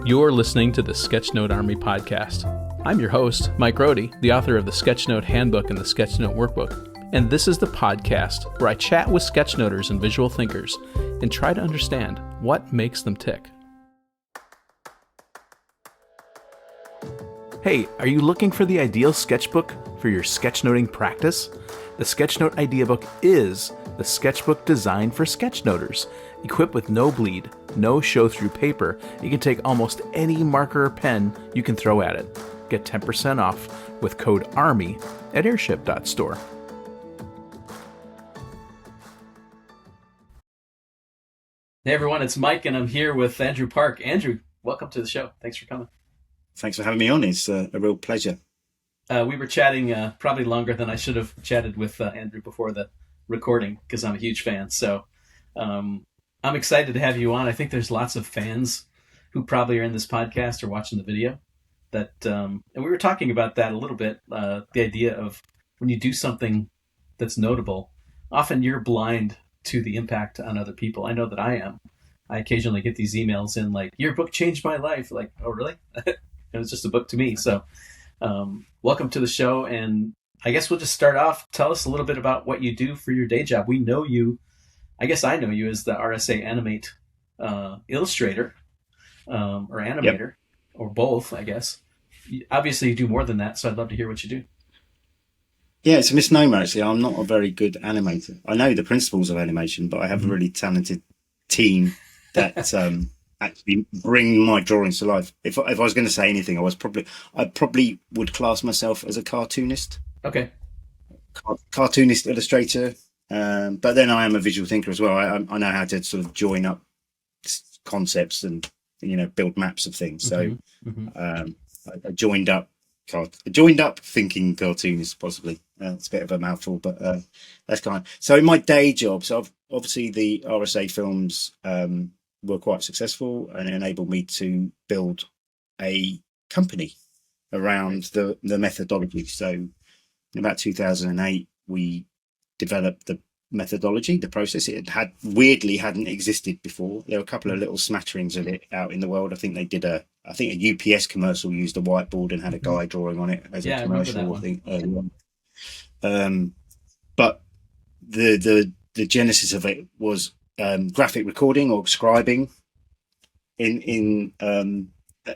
You're listening to the Sketchnote Army podcast. I'm your host, Mike Rohde, the author of the Sketchnote Handbook and the Sketchnote Workbook, and this is the podcast where I chat with sketchnoters and visual thinkers and try to understand what makes them tick. Hey, are you looking for the ideal sketchbook for your sketchnoting practice? The Sketchnote Idea Book is the sketchbook designed for sketchnoters. Equipped with no bleed, no show-through paper, you can take almost any marker or pen you can throw at it. Get 10% off with code ARMY at airship.store. Hey everyone, it's Mike and I'm here with Andrew Park. Andrew, welcome to the show. Thanks for coming. Thanks for having me on. It's a real pleasure. We were chatting probably longer than I should have chatted with Andrew before the recording because I'm a huge fan. So I'm excited to have you on. I think there's lots of fans who probably are in this podcast or watching the video. And we were talking about that a little bit, the idea of when you do something that's notable, often you're blind to the impact on other people. I know that I am. I occasionally get these emails in like, your book changed my life. Like, oh, really? It was just a book to me. So welcome to the show. And I guess we'll just start off. Tell us a little bit about what you do for your day job. We know you, I guess I know you as the RSA Animate illustrator or animator, yep. Or both, I guess. Obviously, you do more than that, so I'd love to hear what you do. Yeah, it's a misnomer, actually. I'm not a very good animator. I know the principles of animation, but I have a really talented team that actually bring my drawings to life. If I was going to say anything, I probably would class myself as a cartoonist. Okay. Cartoonist, illustrator. But then I am a visual thinker as well. I know how to sort of join up concepts and, build maps of things. So I joined up thinking cartoonist, possibly. It's a bit of a mouthful, but that's kind of... So in my day job, obviously the RSA films were quite successful and it enabled me to build a company around the methodology. So in about 2008, we developed the methodology, the process. It hadn't existed before. There were a couple of little smatterings of it out in the world. I think they did a UPS commercial used a whiteboard and had a guy drawing on it as a commercial, I think. But the genesis of it was graphic recording or scribing.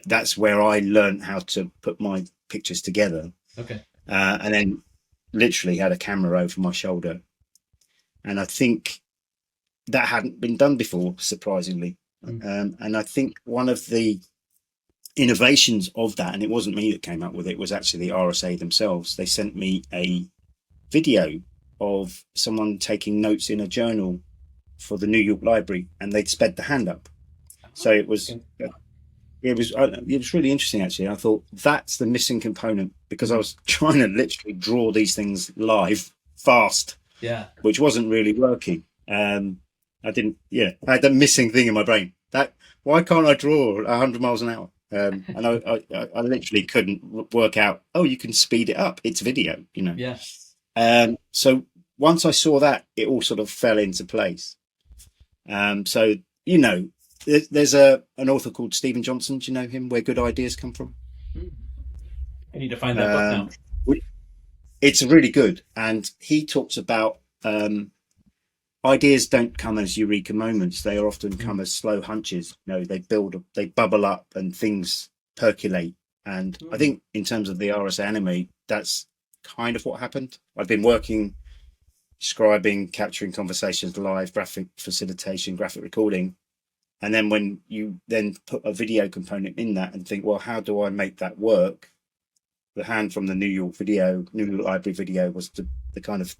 That's where I learned how to put my pictures together. Okay. And then literally had a camera over my shoulder. And I think that hadn't been done before, surprisingly. And I think one of the innovations of that, and it wasn't me that came up with it, was actually the RSA themselves. They sent me a video of someone taking notes in a journal for the New York Library, and they'd sped the hand up. So it was really interesting, actually. I thought that's the missing component, because I was trying to literally draw these things live, fast. Yeah, which wasn't really working. I had that missing thing in my brain. Why can't I draw 100 miles an hour? And I literally couldn't work out. Oh, you can speed it up. It's video, Yeah. So once I saw that, it all sort of fell into place. So there's an author called Stephen Johnson. Do you know him? Where Good Ideas Come From. I need to find that book now. It's really good, and he talks about ideas don't come as eureka moments. They often come as slow hunches. They bubble up, and things percolate. And I think in terms of the RSA Animate, that's kind of what happened. I've been working, scribing, capturing conversations live, graphic facilitation, graphic recording, and then when you then put a video component in that and think, well, how do I make that work? The hand from the New York Library video was the kind of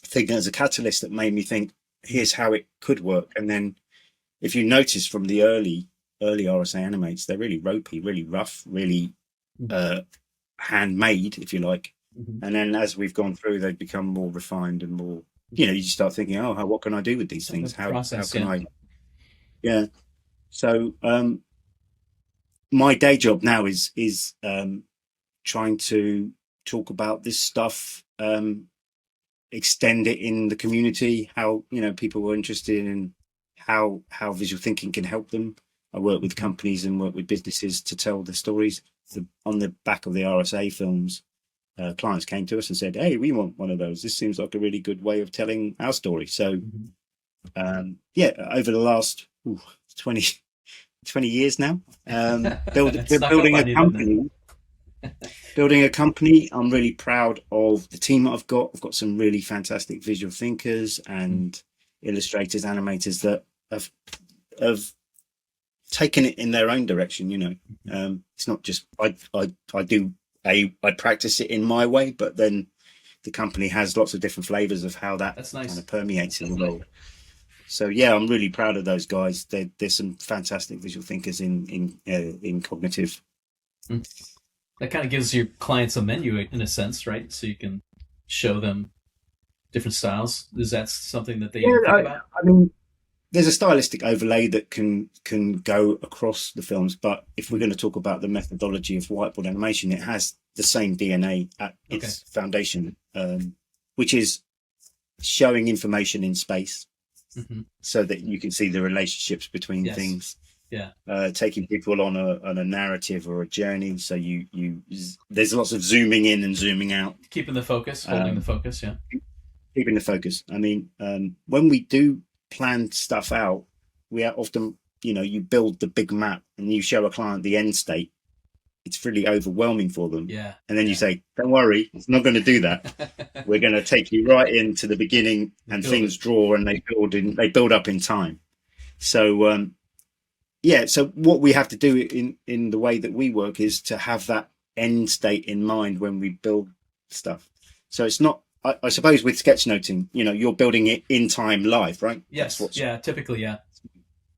thing as a catalyst that made me think, here's how it could work. And then if you notice from the early RSA Animates, they're really ropey, really rough, really handmade, if you like. And then as we've gone through, they've become more refined and more, you start thinking, what can I do with these things? How can I? Yeah. So my day job now is trying to talk about this stuff, extend it in the community, how people were interested in how visual thinking can help them. I work with companies and work with businesses to tell the stories. On the back of the RSA films, clients came to us and said, "Hey, we want one of those. This seems like a really good way of telling our story." So, over the last 20 years now, building a company. Building a company, I'm really proud of the team that I've got. I've got some really fantastic visual thinkers and illustrators, animators that have taken it in their own direction. It's not just I practice it in my way, but then the company has lots of different flavors of how that's nice. Kind of permeates in the world. So yeah, I'm really proud of those guys. There's some fantastic visual thinkers in cognitive. That kind of gives your clients a menu in a sense, right? So you can show them different styles. Is that something that they think about? I mean, there's a stylistic overlay that can go across the films, but if we're going to talk about the methodology of whiteboard animation, it has the same DNA at its foundation, which is showing information in space so that you can see the relationships between things. Yeah, taking people on a narrative or a journey. So there's lots of zooming in and zooming out, keeping the focus, holding the focus. Yeah, keeping the focus. I mean, when we do plan stuff out, we are often, you build the big map and you show a client the end state. It's really overwhelming for them. Yeah, and then you say, "Don't worry, it's not going to do that. We're going to take you right into the beginning, and things draw and they build up in time." So. So what we have to do in the way that we work is to have that end state in mind when we build stuff. So it's not, I suppose with sketchnoting, you're building it in time live, right? Yes. Typically, yeah.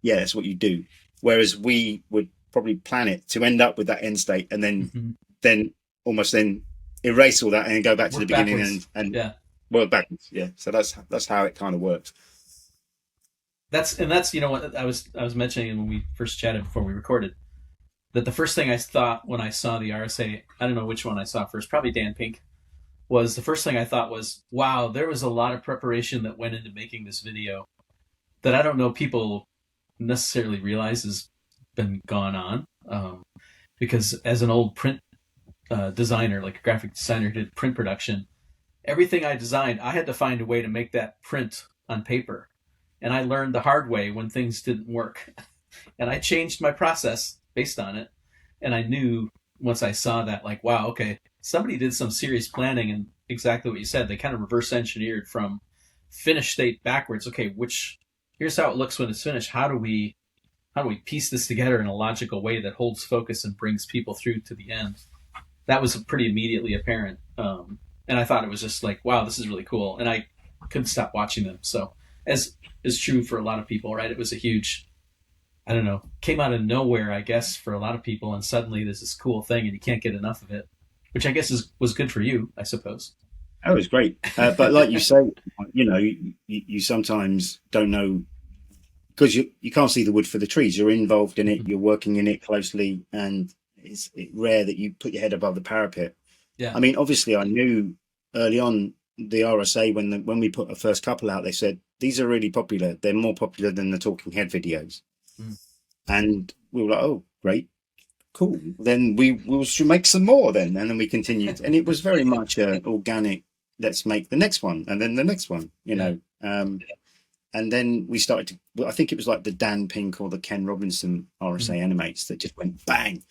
Yeah, that's what you do. Whereas we would probably plan it to end up with that end state and then almost erase all that and go back to the beginning and work backwards. Yeah. So that's how it kind of works. That's what I was mentioning when we first chatted before we recorded, that the first thing I thought when I saw the RSA, I don't know which one I saw first, probably Dan Pink, was the first thing I thought was, wow, there was a lot of preparation that went into making this video that I don't know people necessarily realize has been gone on. Because as an old print designer, like a graphic designer who did print production, everything I designed, I had to find a way to make that print on paper. And I learned the hard way when things didn't work. And I changed my process based on it. And I knew once I saw that, like, wow, okay, somebody did some serious planning, and exactly what you said. They kind of reverse engineered from finished state backwards. Okay, here's how it looks when it's finished. How do we piece this together in a logical way that holds focus and brings people through to the end? That was pretty immediately apparent. And I thought it was just like, wow, this is really cool. And I couldn't stop watching them. So as is true for a lot of people, right? It was a huge, I don't know, came out of nowhere, I guess, for a lot of people, and suddenly there's this cool thing and you can't get enough of it, which I guess was good for you, I suppose. That was great. But like you say, you sometimes don't know, because you can't see the wood for the trees. You're involved in it, you're working in it closely, and it's rare that you put your head above the parapet. Yeah. I mean, obviously I knew early on the RSA, when we put a first couple out, they said, these are really popular. They're more popular than the talking head videos. And we were like, oh, great, cool. Then we should make some more then. And then we continued. And it was very much organic, let's make the next one. And then the next one, know. And then we started I think it was like the Dan Pink or the Ken Robinson RSA Animates that just went bang.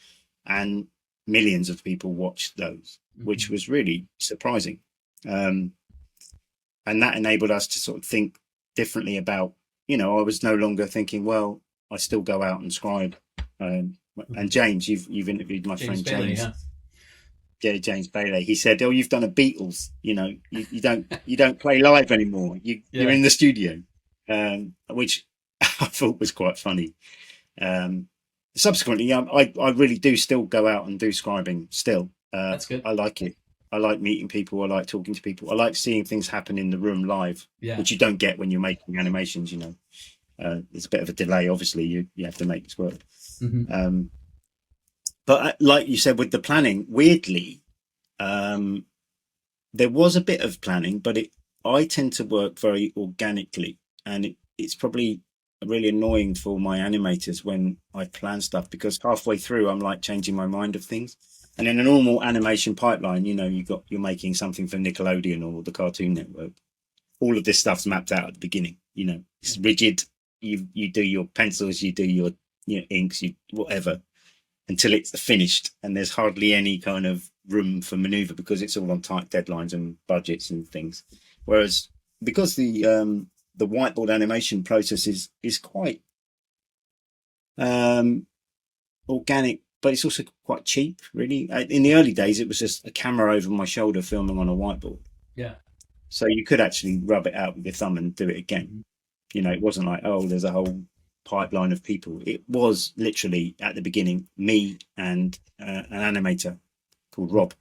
And millions of people watched those, which was really surprising. And that enabled us to sort of think differently about, I was no longer thinking, well, I still go out and scribe. And James, you've interviewed my friend Bailey, James. Yeah, James Bailey. He said, "Oh, you've done a Beatles. You don't play live anymore. You're in the studio," which I thought was quite funny. Subsequently, I really do still go out and do scribing. Still, that's good. I like it. I like meeting people. I like talking to people. I like seeing things happen in the room live, which you don't get when you're making animations. There's a bit of a delay. Obviously, you have to make this work. But like you said, with the planning, weirdly, there was a bit of planning, but I tend to work very organically, and it's probably really annoying for my animators when I plan stuff, because halfway through I'm like changing my mind of things. And in a normal animation pipeline, you're making something for Nickelodeon or the Cartoon Network. All of this stuff's mapped out at the beginning. It's rigid. You do your pencils, you do your inks, you whatever, until it's finished, and there's hardly any kind of room for maneuver because it's all on tight deadlines and budgets and things. Whereas because the whiteboard animation process is quite organic, but it's also quite cheap, really. In the early days, it was just a camera over my shoulder filming on a whiteboard. Yeah. So you could actually rub it out with your thumb and do it again. It wasn't like, oh, there's a whole pipeline of people. It was literally at the beginning me and an animator called Rob,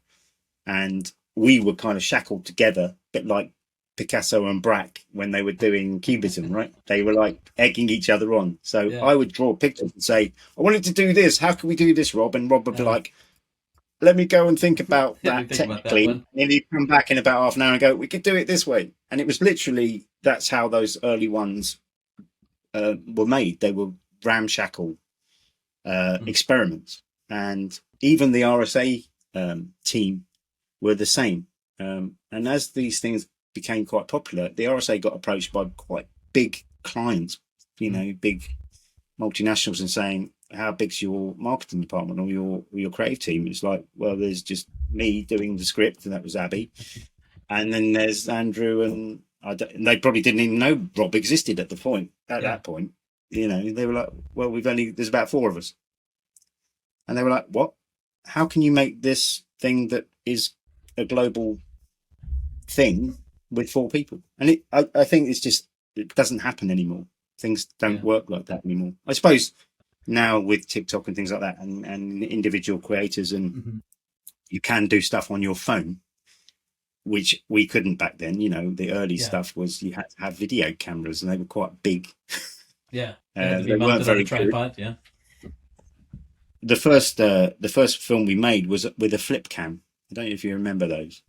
and we were kind of shackled together, a bit like Picasso and Braque when they were doing Cubism, right? They were like egging each other on. So I would draw pictures and say, I wanted to do this. How can we do this, Rob? And Rob would be like, let me go and think about that technically. And he'd come back in about half an hour and go, we could do it this way. And it was literally, that's how those early ones were made. They were ramshackle experiments. And even the RSA team were the same. And as these things became quite popular, the RSA got approached by quite big clients, big multinationals, and saying, how big's your marketing department or your creative team? It's like, well, there's just me doing the script, and that was Abby. And then there's Andrew, and they probably didn't even know Rob existed at that point. They were like, well, there's about 4 of us. And they were like, what? How can you make this thing that is a global thing with 4 people? And I think it doesn't happen anymore. Things don't work like that anymore. I suppose now with TikTok and things like that, and individual creators, and you can do stuff on your phone, which we couldn't back then. The early stuff was you had to have video cameras, and they were quite big. Yeah, they weren't very tripod. Good. Yeah. The first film we made was with a flip cam. I don't know if you remember those.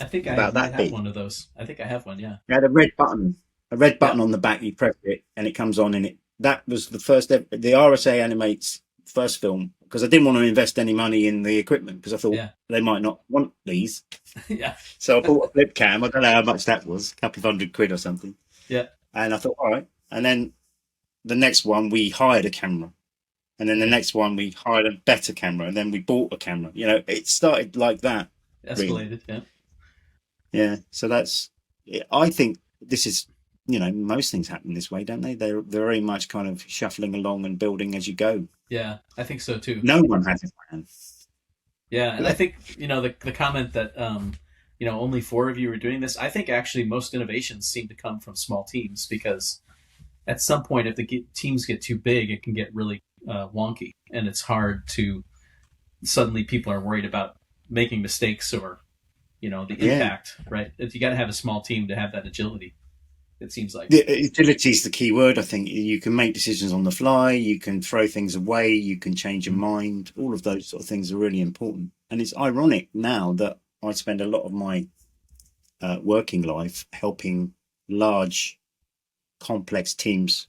I think I have one of those. I think I have one. Yeah. It had a red button on the back. You press it, and it comes on. And that was the RSA Animate's first film, because I didn't want to invest any money in the equipment, because I thought they might not want these. So I bought a flip cam. I don't know how much that was, a couple of £100 or something. Yeah. And I thought, all right. And then the next one, we hired a camera. And then the next one, we hired a better camera. And then we bought a camera. It started like that. Escalated, really. Yeah. So I think this is, most things happen this way, don't they? They're very much kind of shuffling along and building as you go. Yeah, I think so too. No one has a plan. Yeah, and I think, the comment that, only 4 of you are doing this, I think actually most innovations seem to come from small teams, because at some point, if the teams get too big, it can get really wonky, and it's hard to, suddenly people are worried about making mistakes or, the impact, right? You got to have a small team to have that agility. It seems like the agility is the key word. I think you can make decisions on the fly, you can throw things away, you can change your mind. All of those sort of things are really important. And it's ironic now that I spend a lot of my working life helping large, complex teams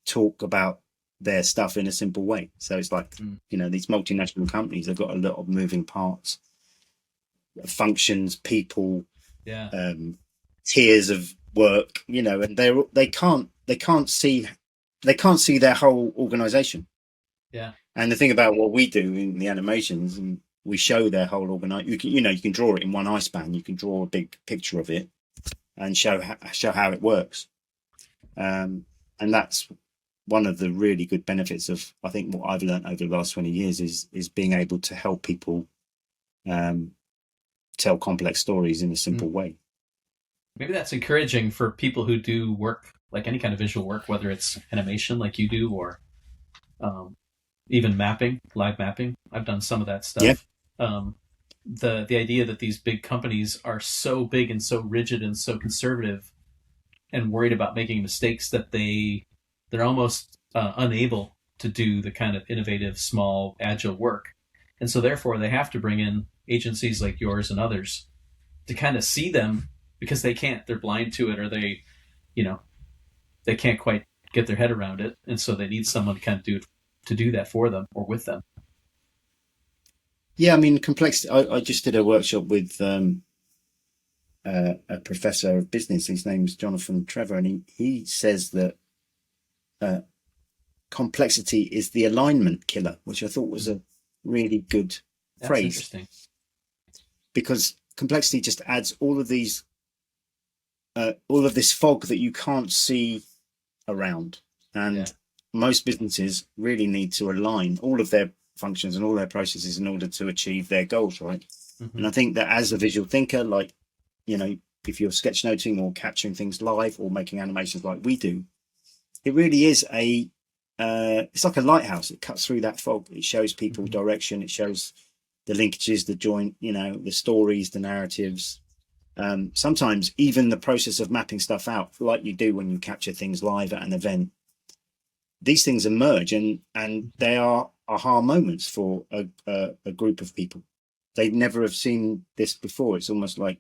talk about their stuff in a simple way. So it's like, these multinational companies, they've got a lot of moving parts, functions, people, tiers of work, and they can't see their whole organization. Yeah. And the thing about what we do in the animations, and we show their whole organization. You can draw it in one eye span. You can draw a big picture of it and show how it works. And that's one of the really good benefits of, I think, what I've learned over the last 20 years is being able to help people tell complex stories in a simple way. Maybe that's encouraging for people who do work, like any kind of visual work, whether it's animation like you do, or even live mapping. I've done some of that stuff. Yeah. The idea that these big companies are so big and so rigid and so conservative and worried about making mistakes that they're almost unable to do the kind of innovative, small, agile work. And so therefore they have to bring in agencies like yours and others to kind of see them, because they're blind to it, or they can't quite get their head around it, and so they need someone to kind of do that for them or with them. Yeah, I mean, complexity. I just did a workshop with a professor of business. His name's Jonathan Trevor, and he says that complexity is the alignment killer, which I thought was a really good phrase. Interesting. Because complexity just adds all of this fog that you can't see around, and most businesses really need to align all of their functions and all their processes in order to achieve their goals, right? And I think that as a visual thinker, like, you know, if you're sketchnoting or capturing things live or making animations like we do, it really is it's like a lighthouse. It cuts through that fog. It shows people direction. It shows the linkages, the joint, you know, the stories, the narratives. Sometimes even the process of mapping stuff out, like you do when you capture things live at an event. These things emerge, and they are aha moments for a group of people. They never have seen this before. It's almost like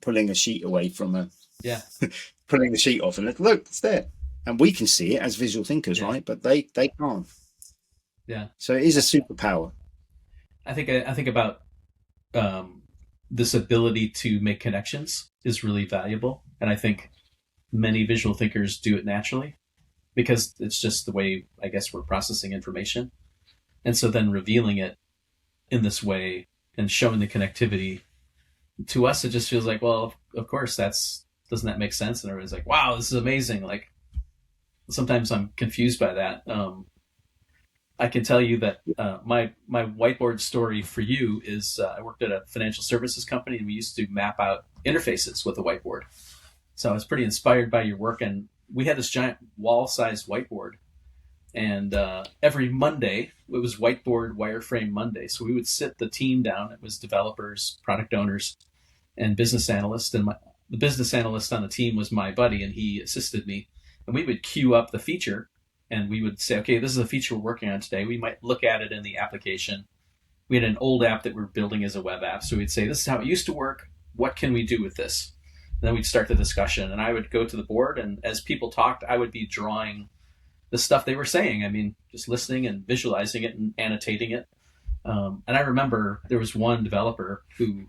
pulling a sheet away from pulling the sheet off, and look, it's there. And we can see it as visual thinkers, right? But they can't. Yeah. So it is a superpower. I think about this ability to make connections is really valuable, and I think many visual thinkers do it naturally because it's just the way, I guess, we're processing information. And so then revealing it in this way and showing the connectivity to us, it just feels like, well, of course, doesn't that make sense? And everybody's like, wow, this is amazing. Like, sometimes I'm confused by that. I can tell you that my whiteboard story for you is I worked at a financial services company, and we used to map out interfaces with a whiteboard. So I was pretty inspired by your work, and we had this giant wall-sized whiteboard. And every Monday, it was Whiteboard Wireframe Monday. So we would sit the team down. It was developers, product owners, and business analysts. And the business analyst on the team was my buddy, and he assisted me. And we would queue up the feature, and we would say, okay, this is a feature we're working on today. We might look at it in the application. We had an old app that we're building as a web app. So we'd say, this is how it used to work. What can we do with this? And then we'd start the discussion, and I would go to the board, and as people talked, I would be drawing the stuff they were saying. I mean, just listening and visualizing it and annotating it. And I remember there was one developer who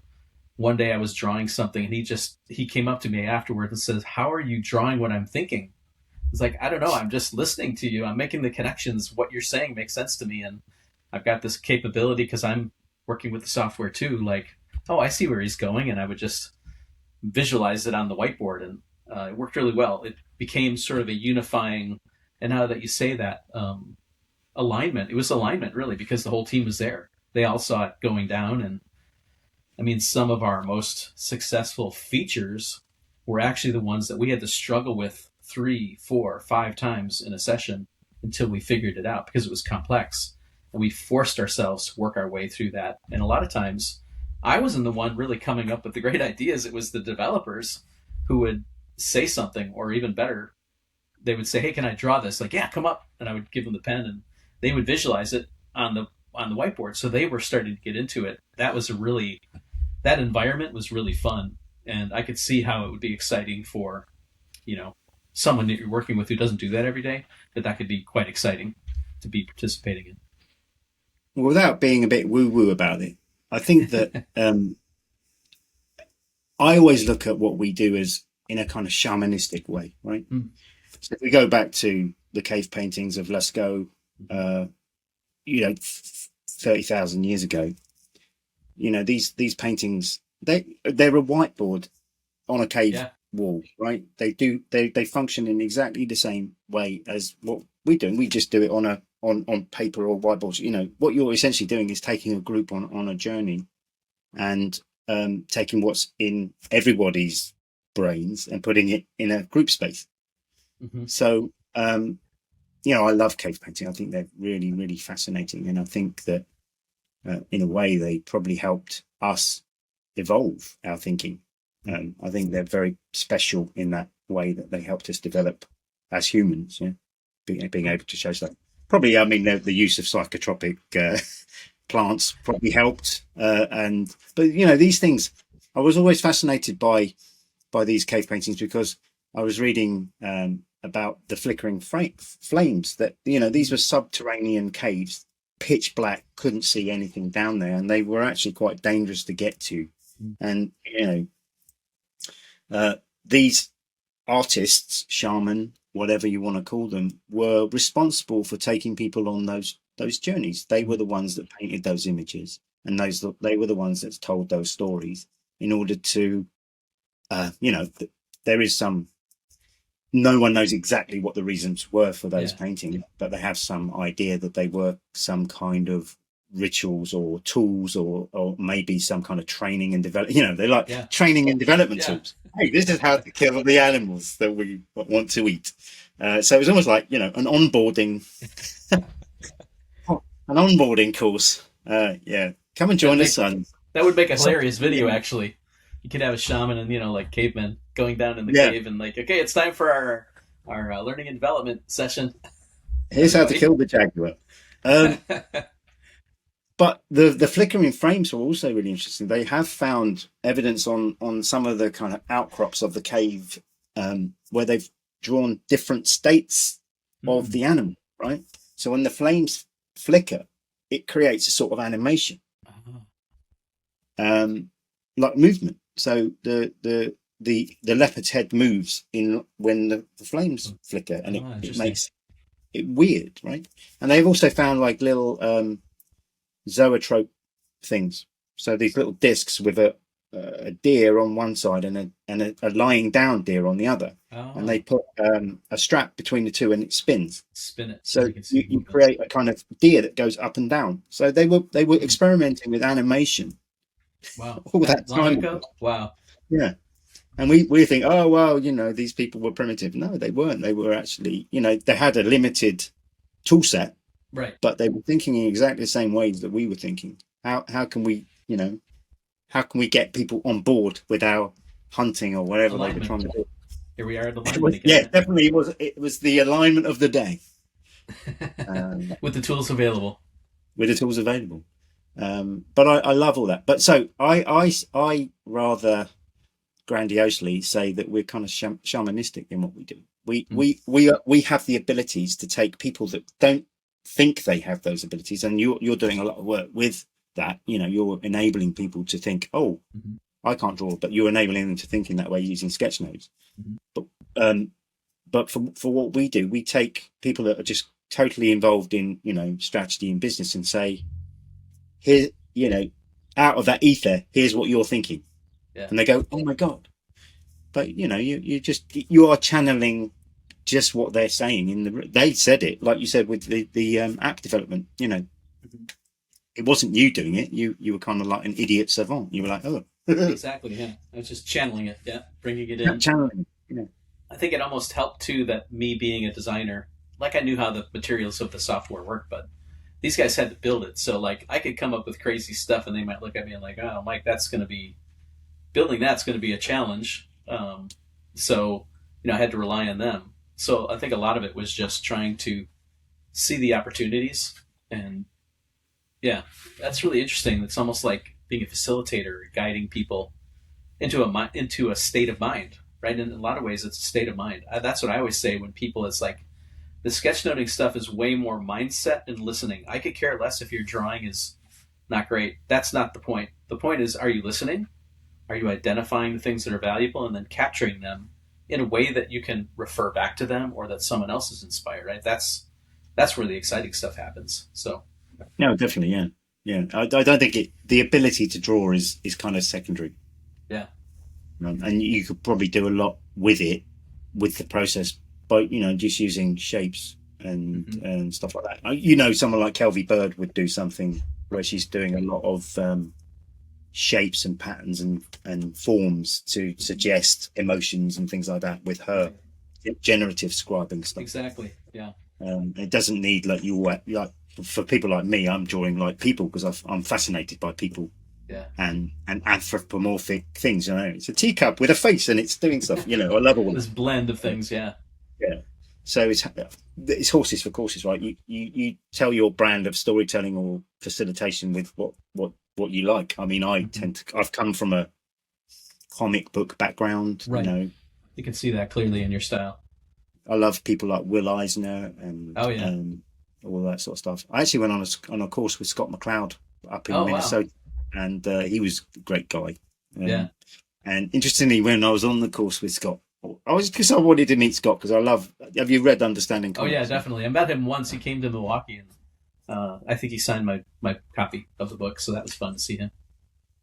one day I was drawing something, and he came up to me afterwards and says, how are you drawing what I'm thinking? It's like, I don't know. I'm just listening to you. I'm making the connections. What you're saying makes sense to me. And I've got this capability because I'm working with the software too. Like, oh, I see where he's going. And I would just visualize it on the whiteboard, and it worked really well. It became sort of a unifying, and now that you say that, alignment, it was alignment really, because the whole team was there. They all saw it going down. And I mean, some of our most successful features were actually the ones that we had to struggle with 3, 4, 5 times in a session until we figured it out, because it was complex, and we forced ourselves to work our way through that. And a lot of times I wasn't the one really coming up with the great ideas. It was the developers who would say something, or even better, they would say, hey, can I draw this? Like, yeah, come up. And I would give them the pen, and they would visualize it on the whiteboard. So they were starting to get into it. That environment was really fun. And I could see how it would be exciting for, someone that you're working with who doesn't do that every day, that could be quite exciting to be participating in. Well, without being a bit woo-woo about it, I think that I always look at what we do as in a kind of shamanistic way, right? So if we go back to the cave paintings of Lascaux, 30,000 years ago, these paintings, they're a whiteboard on a cave wall, right? They function in exactly the same way as what we do. We just do it on paper or whiteboards. What you're essentially doing is taking a group on a journey, and taking what's in everybody's brains and putting it in a group space. So, I love cave painting. I think they're really, really fascinating. And I think that in a way, they probably helped us evolve our thinking. I think they're very special in that way, that they helped us develop as humans, being able to show that. Probably, the use of psychotropic plants probably helped. But these things, I was always fascinated by these cave paintings, because I was reading about the flickering flames. That these were subterranean caves, pitch black, couldn't see anything down there, and they were actually quite dangerous to get to. And these artists, shaman, whatever you want to call them, were responsible for taking people on those journeys. They were the ones that painted those images, and they were the ones that told those stories in order to, there is some. No one knows exactly what the reasons were for those paintings, but they have some idea that they were some kind of rituals or tools, or maybe some kind of training and development. They're like training and development tools. Hey, this is how to kill the animals that we want to eat. So it was almost like an onboarding, course. Come and join us, son. That would make a hilarious video, actually. You could have a shaman and like cavemen going down in the cave and like, okay, it's time for our learning and development session. Here's how to kill the jaguar. But the flickering frames were also really interesting. They have found evidence on some of the kind of outcrops of the cave where they've drawn different states of the animal, right? So when the flames flicker, it creates a sort of animation, like movement. So the leopard's head moves when the flames flicker, and it makes it weird, right? And they've also found like little zoetrope things. So these little discs with a deer on one side and a lying down deer on the other, and they put a strap between the two, and it spins. Spin it. So you create a kind of deer that goes up and down. So they were experimenting with animation. Wow. All that time ago? Wow. Yeah. And we think, oh, well, these people were primitive. No, they weren't. They were actually, they had a limited tool set, right? But they were thinking in exactly the same ways that we were thinking. How can we, how can we get people on board with our hunting or whatever they were trying to do? Here we are at alignment again. Yeah, definitely. It was the alignment of the day. With the tools available. But I love all that. But so I rather grandiosely say that we're kind of shamanistic in what we do. We have the abilities to take people that don't think they have those abilities, and you're doing a lot of work with that. You're enabling people to think, I can't draw, but you're enabling them to think in that way using sketchnotes. But for what we do, we take people that are just totally involved in strategy and business and say, here, out of that ether, here's what you're thinking. And they go, oh my God. But you are channeling just what they're saying they said it, like you said, with the app development, it wasn't you doing it. You were kind of like an idiot savant. You were like, oh, exactly. Yeah. I was just channeling it. Yeah. Bringing it in. Channeling it. I think it almost helped too, that me being a designer, like I knew how the materials of the software work, but these guys had to build it. So like I could come up with crazy stuff and they might look at me and like, oh, Mike, building that's going to be a challenge. So, I had to rely on them. So I think a lot of it was just trying to see the opportunities. And yeah, that's really interesting. It's almost like being a facilitator, guiding people into a state of mind, right? In a lot of ways, it's a state of mind. That's what I always say when people, it's like, the sketchnoting stuff is way more mindset and listening. I could care less if your drawing is not great. That's not the point. The point is, are you listening? Are you identifying the things that are valuable and then capturing them in a way that you can refer back to them or that someone else is inspired, right? That's where the exciting stuff happens. So, no, definitely, yeah. Yeah, I don't think the ability to draw is kind of secondary. Yeah. And you could probably do a lot with the process, by just using shapes and stuff like that. Someone like Kelvie Bird would do something where she's doing a lot of shapes and patterns and forms to suggest emotions and things like that with her generative scribing stuff. Exactly. Yeah. It doesn't need like for people like me, I'm drawing like people because I'm fascinated by people. Yeah. And anthropomorphic things. It's a teacup with a face and it's doing stuff. I love all this blend of things. Yeah. Yeah. So it's horses for courses, right? You tell your brand of storytelling or facilitation with what you like. I mean, I've come from a comic book background, right. You can see that clearly in your style. I love people like Will Eisner and Oh yeah. all that sort of stuff. I actually went on a course with Scott McCloud up in Oh wow. Minnesota, and he was a great guy. Yeah. And interestingly, when I was on the course with Scott, I was because I wanted to meet Scott because I love. Have you read Understanding Oh yeah, Comics? definitely. I met him once. He came to Milwaukee, and I think he signed my copy of the book, so that was fun to see him.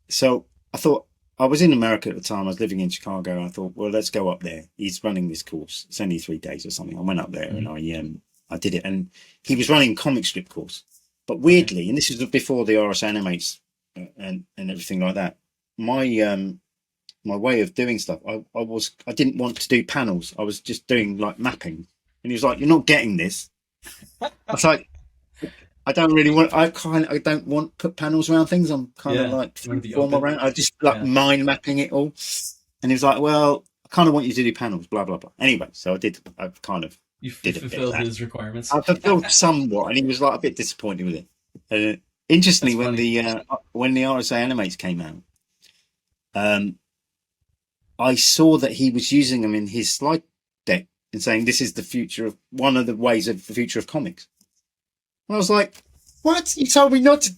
So I thought I was in America at the time. I was living in Chicago, and I thought, well, let's go up there. He's running this course. It's only 3 days or something. I went up there and I did it, and he was running a comic strip course. But weirdly, and this was before the RSA Animates and everything like that. My way of doing stuff, I didn't want to do panels. I was just doing like mapping, and he was like, "You're not getting this." I was like, I don't really want. I don't want to put panels around things. I'm kind of like formal around. I just like mind mapping it all. And he was like, "Well, I kind of want you to do panels." Blah blah blah. Anyway, so I did. I kind of did fulfilled his requirements. I fulfilled somewhat, and he was like a bit disappointed with it. Interestingly, when the RSA Animates came out, I saw that he was using them in his slide deck and saying this is the future of one of the ways of the future of comics. And I was like, "What? You told me not to.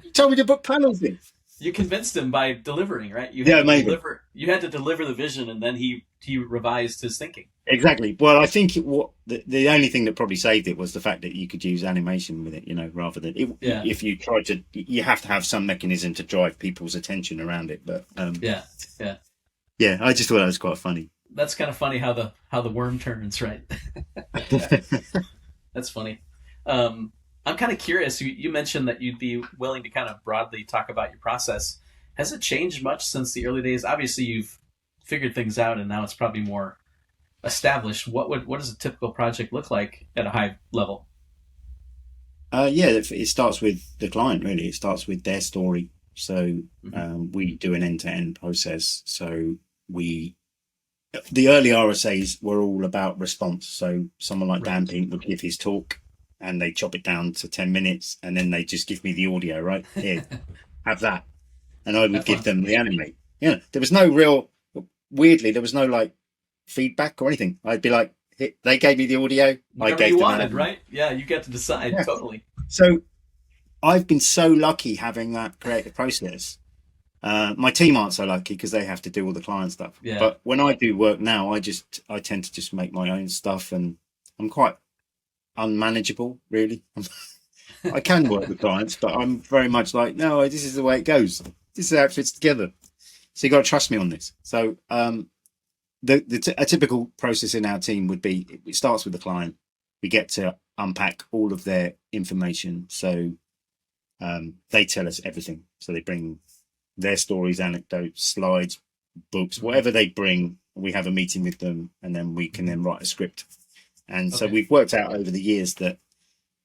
You told me to put panels in." You convinced him by delivering, right? You had to deliver. You had to deliver the vision, and then he revised his thinking. Exactly. Well, I think the only thing that probably saved it was the fact that you could use animation with it, rather than if you try to, you have to have some mechanism to drive people's attention around it. But yeah, I just thought that was quite funny. That's kind of funny how the worm turns, right? That's funny. I'm kind of curious. You mentioned that you'd be willing to kind of broadly talk about your process. Has it changed much since the early days? Obviously, you've figured things out, and now it's probably more established. What does a typical project look like at a high level? It starts with the client, really. It starts with their story. So we do an end-to-end process. So the early RSAs were all about response. So someone like Dan Pink would give his talk, and they chop it down to 10 minutes, and then they just give me the audio, right? Here, have that. And I would give them the animate. There was no weirdly, there was no like feedback or anything. I'd be like, they gave me the audio. Whatever I gave you them wanted, right? Yeah, you get to decide, totally. So I've been so lucky having that creative process. My team aren't so lucky because they have to do all the client stuff. Yeah. But when I do work now, I tend to just make my own stuff, and I'm quite unmanageable, really. I can work with clients, but I'm very much like, no, this is the way it goes. This is how it fits together. So you got to trust me on this. So a typical process in our team would be, it starts with the client. We get to unpack all of their information. So they tell us everything. So they bring their stories, anecdotes, slides, books, whatever they bring. We have a meeting with them, and then we can then write a script. And so we've worked out over the years that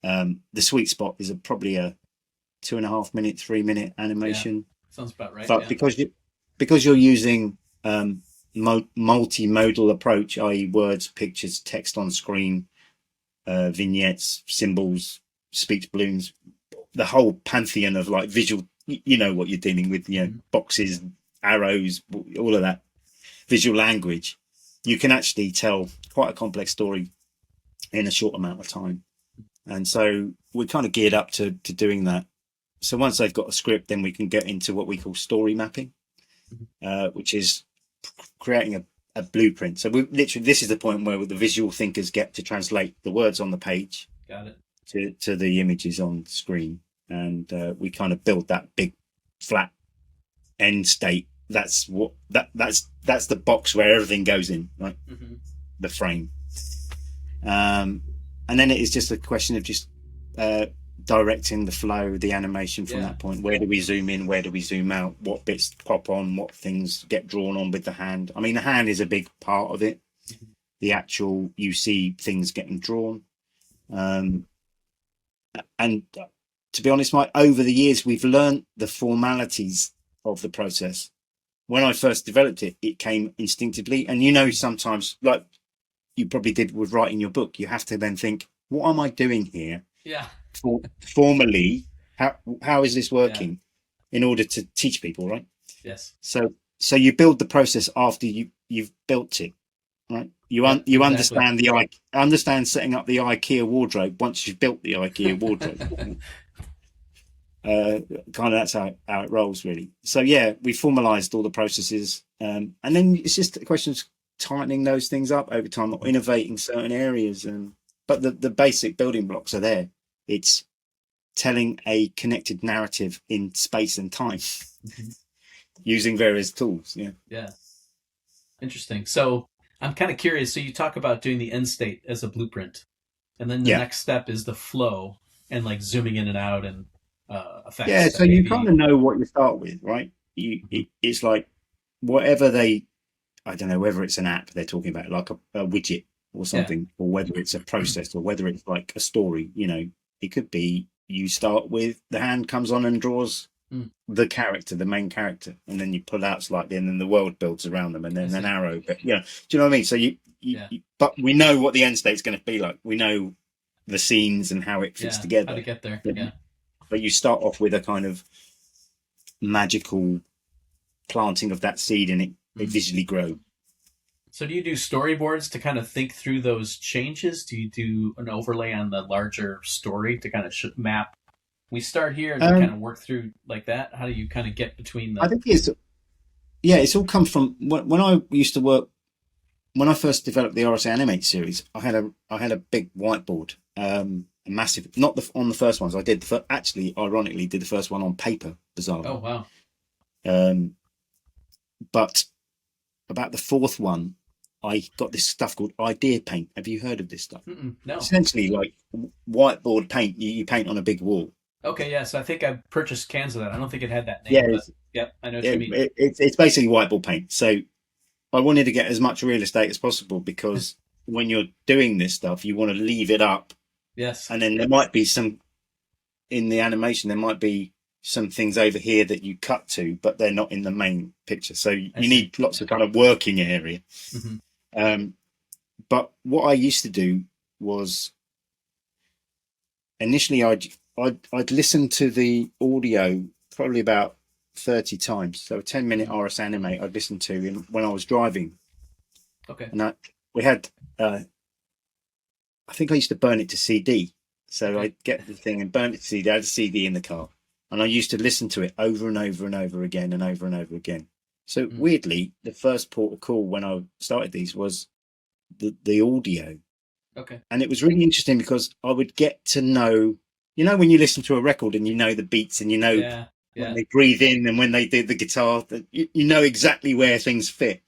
the sweet spot is probably a 2.5 minute, 3-minute animation. Yeah. Sounds about right. But because you're using multimodal approach, i.e. words, pictures, text on screen, vignettes, symbols, speech balloons, the whole pantheon of like visual, what you're dealing with, boxes, arrows, all of that visual language, you can actually tell quite a complex story in a short amount of time. And so we're kind of geared up to doing that. So once they've got a script, then we can get into what we call story mapping, which is creating a blueprint. So this is the point where the visual thinkers get to translate the words on the page. Got it. To the images on screen. And we kind of build that big flat end state. That's the box where everything goes in, right? The frame. And then it is just a question of just directing the flow, the animation from that point. Where do we zoom in? Where do we zoom out? What bits pop on? What things get drawn on with the hand? I mean, the hand is a big part of it. The actual, you see things getting drawn. And to be honest, Mike, over the years, we've learned the formalities of the process. When I first developed it, it came instinctively. And sometimes, like you probably did with writing your book, you have to then think, what am I doing here? Yeah. Formally, how is this working in order to teach people, right? Yes. So you build the process after you've built it, right? You Yep, you exactly. understand setting up the IKEA wardrobe once you've built the IKEA wardrobe. Kind of that's how it rolls, really. So yeah, we formalized all the processes, and then it's just a question of tightening those things up over time, or innovating certain areas. But the basic building blocks are there. It's telling a connected narrative in space and time Mhm. using various tools. Yeah. Yeah, interesting. So I'm kind of curious. So you talk about doing the end state as a blueprint, and then the Yeah. next step is the flow and like zooming in and out and Yeah. effects So and you kind maybe. of know what you start with, right? Mhm. It's like whatever I don't know whether it's an app they're talking about, like a widget or Yeah. something, or whether it's a process, or whether it's like a story. It could be you start with the hand comes on and draws Mm, the character, the main character, and then you pull out slightly, and then the world builds around them, and I then an see. arrow. But do you know what I mean? So Yeah. but we know what the end state's going to be like. We know the scenes and how it fits Yeah. How to together. get there. But, Yeah. but you start off with a kind of magical planting of that seed, and it Mm. visually grows. So do you do storyboards to kind of think through those changes? Do you do an overlay on the larger story to kind of map? We start here and we kind Um, of work through like that. How do you kind of get between I the? think it's all come from when I used to work. When I first developed the RSA Animate series, I had a big whiteboard, a massive. Not on the first ones. I did actually, ironically, did the first one on paper, Oh bizarrely. wow. Um, but about the fourth one, I got this stuff called idea paint. Have you heard of this stuff? Mm-mm, no. Essentially, like whiteboard paint. You paint on a big wall. Okay, yes, I think I purchased cans of that. I don't think it had that Yeah, name, but yep, I know what you mean. it's basically whiteboard paint. So I wanted to get as much real estate as possible, because when you're doing this stuff, you want to leave it up, Yes. and then there might be some in the animation. There might be some things over here that you cut to, but they're not in the main picture. So you I see. need lots of kind of working area. Hmm. Um, but what I used to do was initially I'd listen to the audio probably about 30 times. So a 10-minute Mm. RS Animate I'd listen to when I was driving, Okay. and we had I think I used to burn it to CD. So Okay. I'd get the thing and burn it to CD. I had a CD in the car, and I used to listen to it over and over and over again and over and over again. So Mm. weirdly, the first port of call when I started these was the audio, Okay. and it was really interesting because I would get to know, when you listen to a record and you know the beats, and you know Yeah. when Yeah. they breathe in and when they did the guitar, that you know exactly where things fit.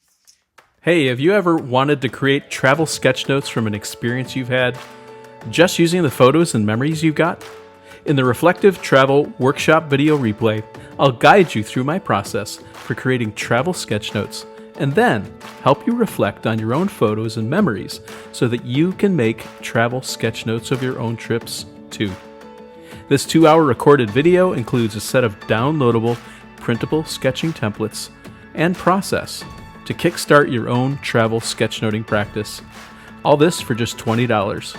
Hey, have you ever wanted to create travel sketch notes from an experience you've had just using the photos and memories you've got? In the Reflective Travel Workshop video replay, I'll guide you through my process for creating travel sketch notes and then help you reflect on your own photos and memories so that you can make travel sketch notes of your own trips too. This 2-hour recorded video includes a set of downloadable, printable sketching templates and process to kickstart your own travel sketchnoting practice. All this for just $20.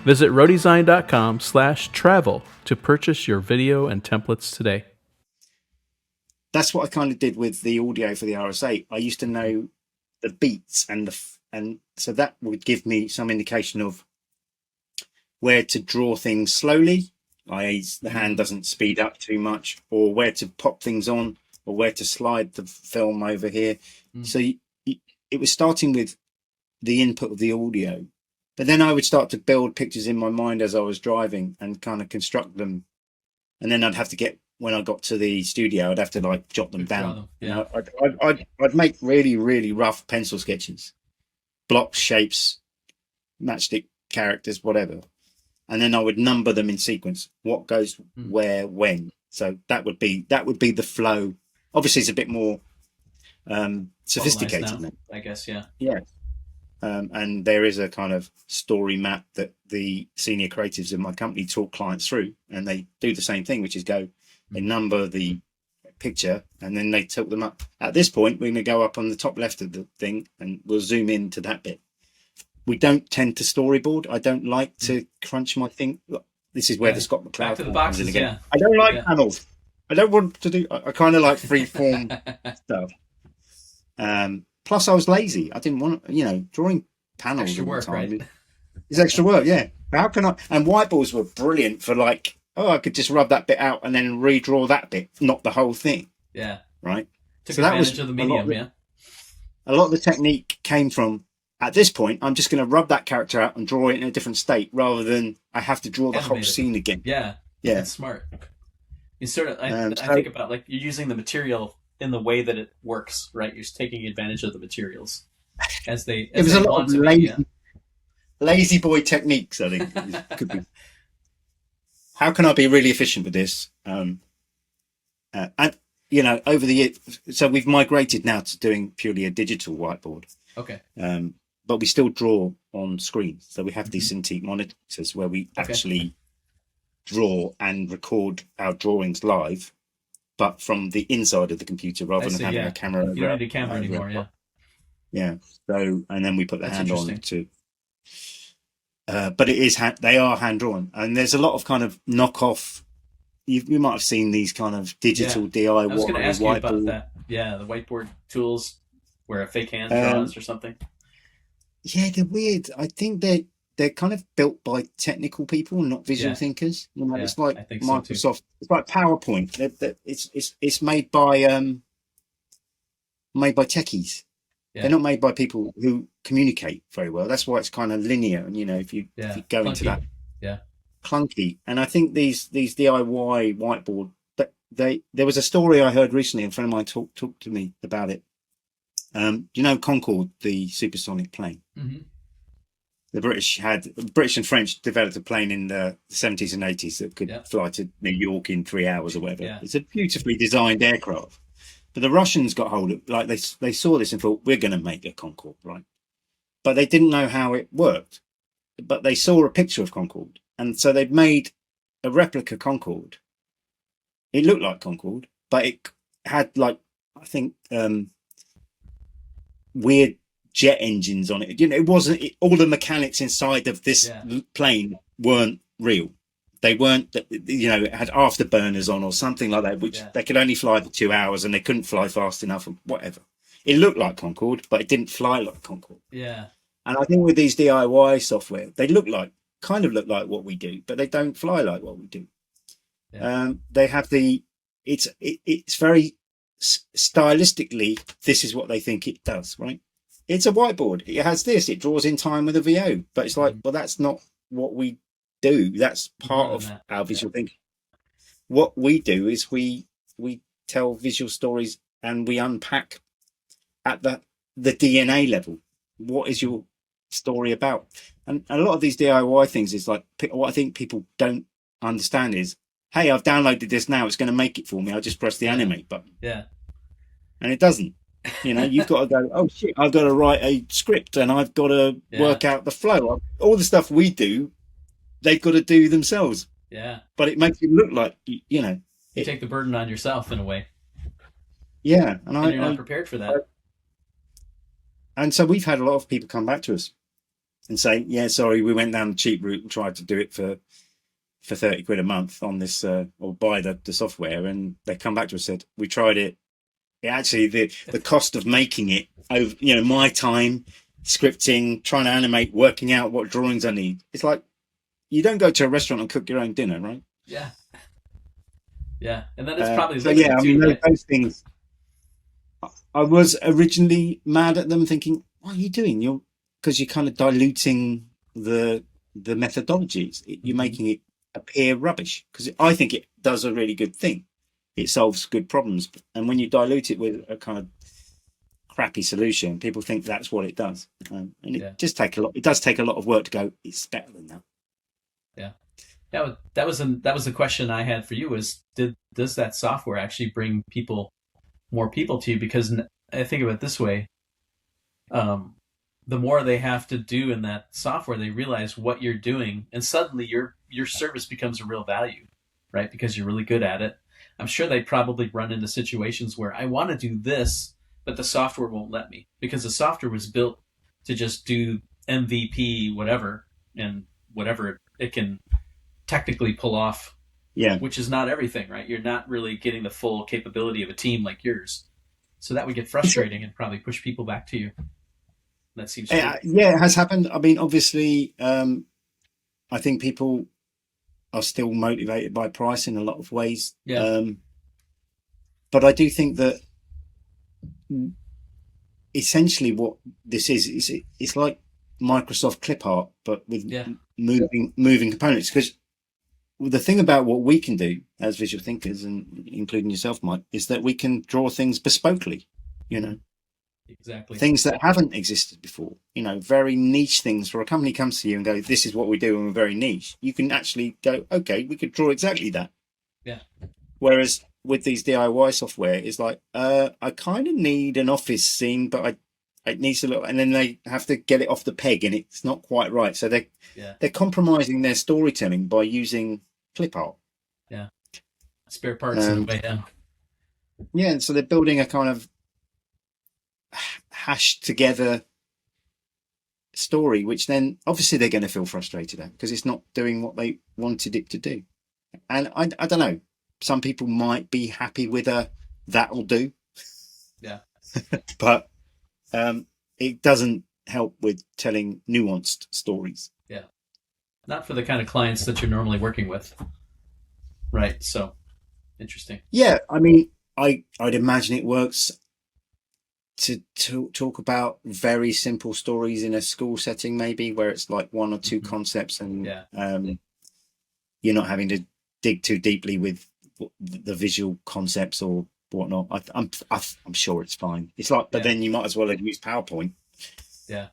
Visit rodesign.com/travel to purchase your video and templates today. That's what I kind of did with the audio for the RSA. I used to know the beats, and so that would give me some indication of where to draw things slowly, i.e. the hand Mm. doesn't speed up too much, or where to pop things on, or where to slide the film over here. Mm. So it was starting with the input of the audio, but then I would start to build pictures in my mind as I was driving and kind of construct them, and then I'd have to get when I got to the studio, I'd have to like jot them Draw down. them. And Yeah. I'd make really, really rough pencil sketches, blocks, shapes, matchstick characters, whatever. And then I would number them in sequence. What goes Mm. where, when. So that would be the flow. Obviously, it's a bit more Formalized sophisticated now, now. I guess. Yeah. Yeah. And there is a kind of story map that the senior creatives in my company talk clients through, and they do the same thing, which is they number the picture and then they tilt them up. At this point, we're going to go up on the top left of the thing and we'll zoom into that bit. We don't tend to storyboard. I don't like to crunch my thing. This is where the Yeah. Scott Back McCloud to the comes in boxes. again. Yeah. I don't like Yeah. panels. I don't want to do. I kind of like free form stuff. Plus, I was lazy. I didn't want, drawing panels Extra all the work, time. right? It's extra work, yeah. How can I? And whiteboards were brilliant for like, oh, I could just rub that bit out and then redraw that bit, not the whole thing, Yeah. right? Took So that was advantage of the a lot medium, of yeah. a lot of the technique came from. At this point, I'm just going to rub that character out and draw it in a different state, rather than I have to draw the whole Animate it. scene again. Yeah. Yeah. That's smart. You sort of, I So think about like you're using the material in the way that it works, right? You're taking advantage of the materials as it they was a lot want of to be. Yeah. lazy boy techniques. I think could be. How can I be really efficient with this? And over the year, so we've migrated now to doing purely a digital whiteboard. Okay. But we still draw on screen. So we have these Cintiq monitors where we actually draw and record our drawings live, but from the inside of the computer rather than having a camera. You don't need a camera anymore, yeah. Yeah. So, and then we put the hand on to. But it is they are hand drawn, and there's a lot of kind of knockoff. You might have seen these kind of digital DIY. I was going to ask you about that. Yeah, the whiteboard tools where a fake hand draws or something. Yeah, they're weird. I think they're kind of built by technical people, not visual thinkers. It's like Microsoft. So it's like PowerPoint. It's made by techies. Yeah. They're not made by people who communicate very well. That's why it's kind of linear. And if you go into that, clunky. And I think these DIY whiteboard. There was a story I heard recently. A friend of mine talked to me about it. Concorde, the supersonic plane. Mm-hmm. The British and French developed a plane in the 70s and 80s that could fly to New York in 3 hours or whatever. Yeah. It's a beautifully designed aircraft. But the Russians got hold of it. They saw this and thought, we're going to make a Concorde, right? But they didn't know how it worked. But they saw a picture of Concorde. And so they've made a replica Concorde. It looked like Concorde, but it had weird jet engines on it. It wasn't all the mechanics inside of this plane weren't real. They weren't, it had afterburners on or something like that, which they could only fly for 2 hours and they couldn't fly fast enough or whatever. It looked like Concorde, but it didn't fly like Concorde. Yeah. And I think with these DIY software, they kind of look like what we do, but they don't fly like what we do. Yeah. They have it's very stylistically, this is what they think it does, right? It's a whiteboard. It has this. It draws in time with a VO, but it's like, well, that's not what we do. That's part of our visual thinking. What we do is we tell visual stories and we unpack at the DNA level. What is your story about? And a lot of these DIY things is like, what I think people don't understand is, hey, I've downloaded this now. It's going to make it for me. I'll just press the animate button. Yeah. And it doesn't. You've got to go, oh shit, I've got to write a script and I've got to work out the flow. All the stuff we do, they've got to do themselves. Yeah. But it makes it look like, you take the burden on yourself in a way. Yeah. And you're not prepared for that. And so we've had a lot of people come back to us and say, yeah, sorry, we went down the cheap route and tried to do it for 30 quid a month on this, or buy the software. And they come back to us and said, we tried it. Actually, the cost of making it, over, my time, scripting, trying to animate, working out what drawings I need. It's like, you don't go to a restaurant and cook your own dinner, right? Yeah. Yeah. And then it's probably those things. I was originally mad at them thinking, what are you doing? Because you're kind of diluting the methodologies. You're making it appear rubbish, because I think it does a really good thing. It solves good problems, and when you dilute it with a kind of crappy solution, people think that's what it does, and it does take a lot of work to go, it's better than that. Yeah, that was the question I had for you, was does that software actually bring more people to you? Because I think of it this way, the more they have to do in that software, they realize what you're doing, and suddenly your service becomes a real value, right? Because you're really good at it. I'm sure they probably run into situations where I want to do this, but the software won't let me, because the software was built to just do MVP whatever, and whatever it can technically pull off, which is not everything, right? You're not really getting the full capability of a team like yours. So that would get frustrating and probably push people back to you. That seems true. Yeah, it has happened. I mean, obviously, I think people are still motivated by price in a lot of ways. Yeah. But I do think that essentially what this is it's like Microsoft clip art, but with moving components. Because the thing about what we can do as visual thinkers, and including yourself, Mike, is that we can draw things bespokely. Exactly. Things that haven't existed before. Very niche things. Where a company comes to you and go, "This is what we do," and we're very niche. You can actually go, "Okay, we could draw exactly that." Yeah. Whereas with these DIY software, it's like, I kind of need an office scene, but it needs a little, and then they have to get it off the peg, and it's not quite right. So they're compromising their storytelling by using clip art. Yeah, spare parts in a way. Yeah, and so they're building a kind of hashed together story, which then obviously they're going to feel frustrated at because it's not doing what they wanted it to do. And I don't know. Some people might be happy with that'll do. Yeah. But it doesn't help with telling nuanced stories. Yeah. Not for the kind of clients that you're normally working with. Right. So interesting. Yeah. I mean, I'd imagine it works to talk about very simple stories in a school setting, maybe where it's like one or two concepts and you're not having to dig too deeply with the visual concepts or whatnot. I'm sure it's fine. It's like, but then you might as well have used PowerPoint. Yeah.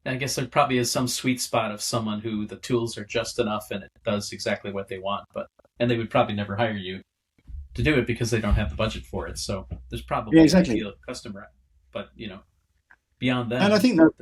I guess there probably is some sweet spot of someone who the tools are just enough and it does exactly what they want, and they would probably never hire you to do it because they don't have the budget for it. So there's probably an ideal customer, but beyond that. And I think that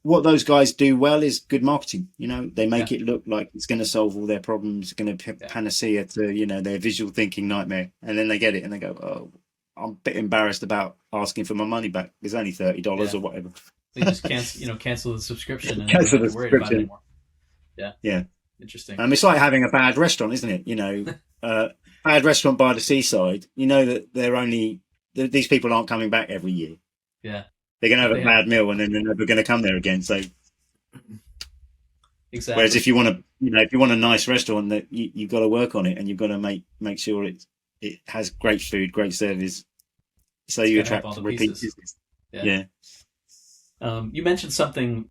what those guys do well is good marketing. They make it look like it's going to solve all their problems, going to panacea to their visual thinking nightmare, and then they get it and they go, "Oh, I'm a bit embarrassed about asking for my money back. It's only $30 or whatever." They just cancel the subscription and cancel don't have the to worry about it subscription. anymore. Yeah. Interesting. It's like having a bad restaurant, isn't it? Bad restaurant by the seaside. That these people aren't coming back every year. Yeah. They're going to have a bad meal and then they're never going to come there again. So, exactly. Whereas if you want a nice restaurant, that you've got to work on it and you've got to make sure it has great food, great service, so you attract repeat business. Yeah. You mentioned something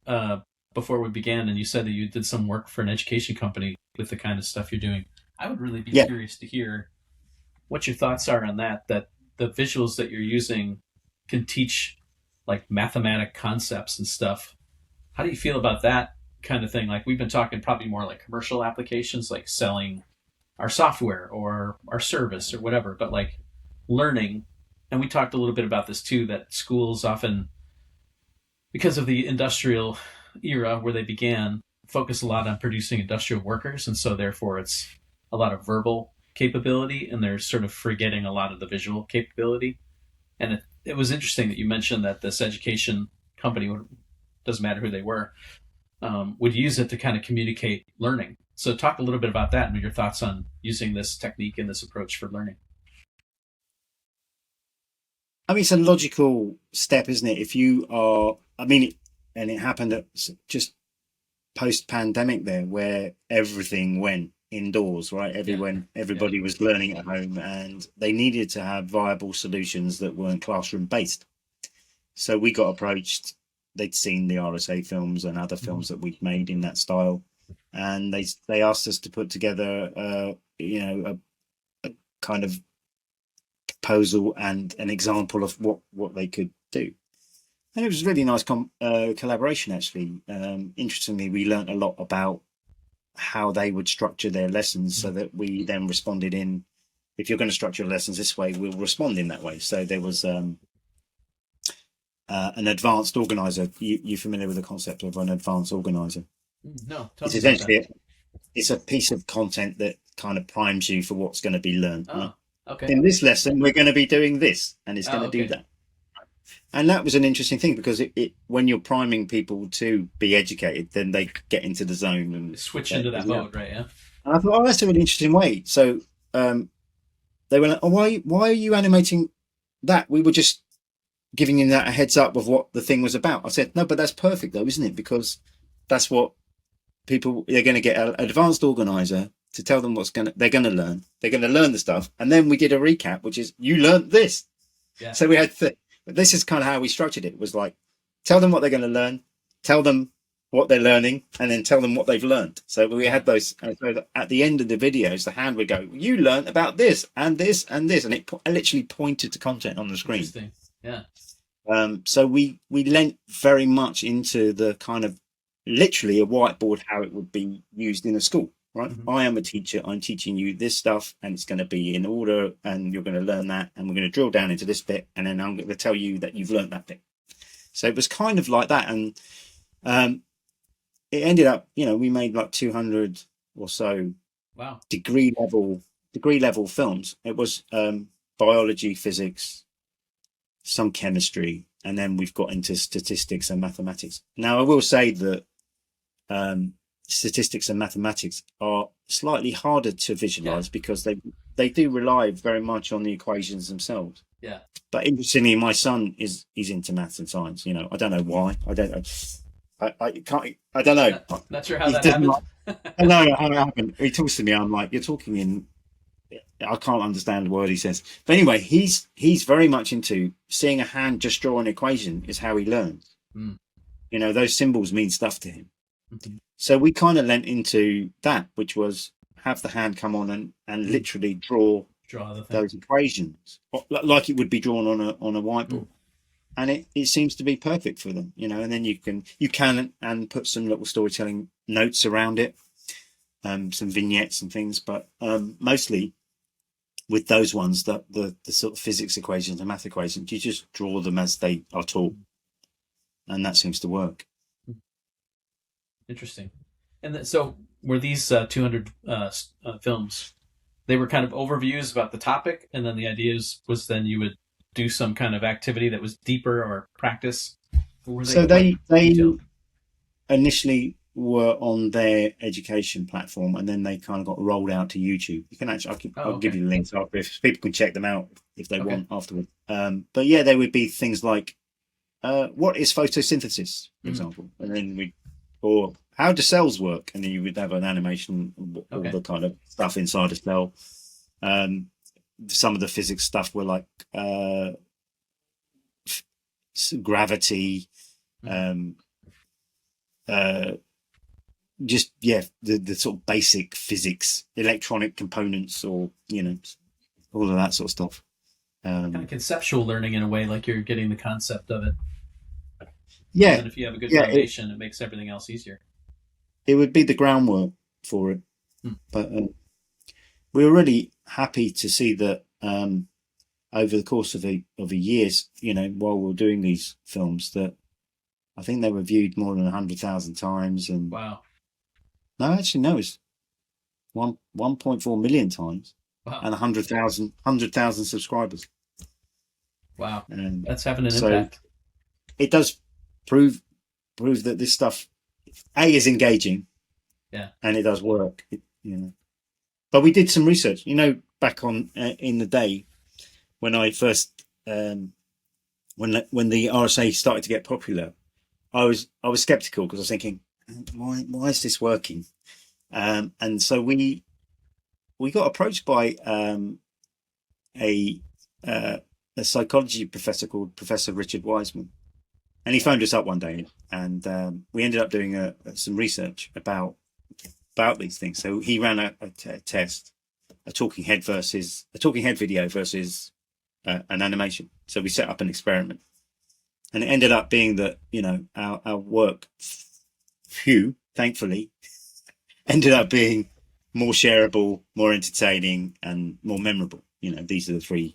before we began, and you said that you did some work for an education company with the kind of stuff you're doing. I would really be curious to hear what your thoughts are on that the visuals that you're using can teach like mathematic concepts and stuff. How do you feel about that kind of thing? Like we've been talking probably more like commercial applications, like selling our software or our service or whatever, but like learning. And we talked a little bit about this too, that schools often, because of the industrial era where they began, focus a lot on producing industrial workers. And so therefore it's a lot of verbal capability and they're sort of forgetting a lot of the visual capability. And it was interesting that you mentioned that this education company, doesn't matter who they were, would use it to kind of communicate learning. So talk a little bit about that and your thoughts on using this technique and this approach for learning. It's a logical step, isn't it? If you are, and it happened at just post-pandemic there, where everything went indoors, right? Everybody was learning at home, and they needed to have viable solutions that weren't classroom-based. So we got approached. They'd seen the RSA films and other films that we'd made in that style, and they asked us to put together, a kind of proposal and an example of what they could do. And it was a really nice collaboration, actually. Interestingly, we learned a lot about how they would structure their lessons so that we then responded in, if you're going to structure lessons this way, we'll respond in that way. So there was an advanced organizer. You familiar with the concept of an advanced organizer? No. It's essentially it's a piece of content that kind of primes you for what's going to be learned. Oh, okay. In this lesson, we're going to be doing this, and it's going to do that. And that was an interesting thing because it when you're priming people to be educated, then they get into the zone and switch into that mode, right? Yeah. And I thought, that's a really interesting way. So they were like, "Oh, why are you animating that? We were just giving him that a heads up of what the thing was about. I said, no, but that's perfect though, isn't it? Because that's what people, they're going to get an advanced organizer to tell them they're going to learn. They're going to learn the stuff. And then we did a recap, which is, you learned this. Yeah. So we had, this is kind of how we structured it. It was like, tell them what they're going to learn, tell them what they're learning, and then tell them what they've learned. So we had those, so at the end of the videos, the hand would go, you learned about this and this and this. And it literally pointed to content on the screen. Interesting. Yeah. So we lent very much into the kind of literally a whiteboard, how it would be used in a school, right? Mm-hmm. I am a teacher. I'm teaching you this stuff, and it's going to be in order, and you're going to learn that, and we're going to drill down into this bit, and then I'm going to tell you that you've learned that bit. So it was kind of like that, and it ended up, we made like 200 or so degree level films. It was biology, physics, some chemistry, and then we've got into statistics and mathematics. Now, I will say that statistics and mathematics are slightly harder to visualize because they do rely very much on the equations themselves. Yeah. But interestingly, my son is into maths and science. I don't know why. I don't know. I can't. I don't know. Not sure how that happened. No, how it happened. He talks to me. I'm like, you're talking in. I can't understand the word he says. But anyway, he's very much into seeing a hand just draw an equation is how he learns. Mm. Those symbols mean stuff to him. Mm-hmm. So we kind of lent into that, which was have the hand come on and literally draw those equations like it would be drawn on a whiteboard. Mm. And it seems to be perfect for them, and then you can and put some little storytelling notes around it, some vignettes and things, but mostly with those ones, that the sort of physics equations and math equations, you just draw them as they are taught, and that seems to work. Interesting. And so were these 200 films, they were kind of overviews about the topic, and then the idea was then you would do some kind of activity that was deeper or practice? Or so they initially were on their education platform, and then they kind of got rolled out to YouTube. You can actually, I'll give you the links after if people can check them out if they want afterwards. But yeah, they would be things like, what is photosynthesis, for example? And then or how do cells work? And then you would have an animation, all the kind of stuff inside a cell. Some of the physics stuff were like gravity, just the sort of basic physics, electronic components, or all of that sort of stuff. Kind of conceptual learning in a way, like you're getting the concept of it. Yeah, and if you have a good foundation, it makes everything else easier. It would be the groundwork for it. But we were really happy to see that over the course of a years, while we were doing these films, that I think they were viewed more than 100,000 times. And wow. No, actually, no, it's 1.4 million times. Wow. And 100,000 subscribers. Wow. And that's having an impact. It does prove that this stuff, is engaging. Yeah. And it does work, But we did some research, back on in the day when I first, when the RSA started to get popular, I was skeptical because I was thinking, why is this working? And so we got approached by a psychology professor called Professor Richard Wiseman, and he phoned us up one day, and we ended up doing some research about these things. So he ran a test, a talking head video versus an animation. So we set up an experiment, and it ended up being that our work, thankfully, ended up being more shareable, more entertaining, and more memorable. These are the three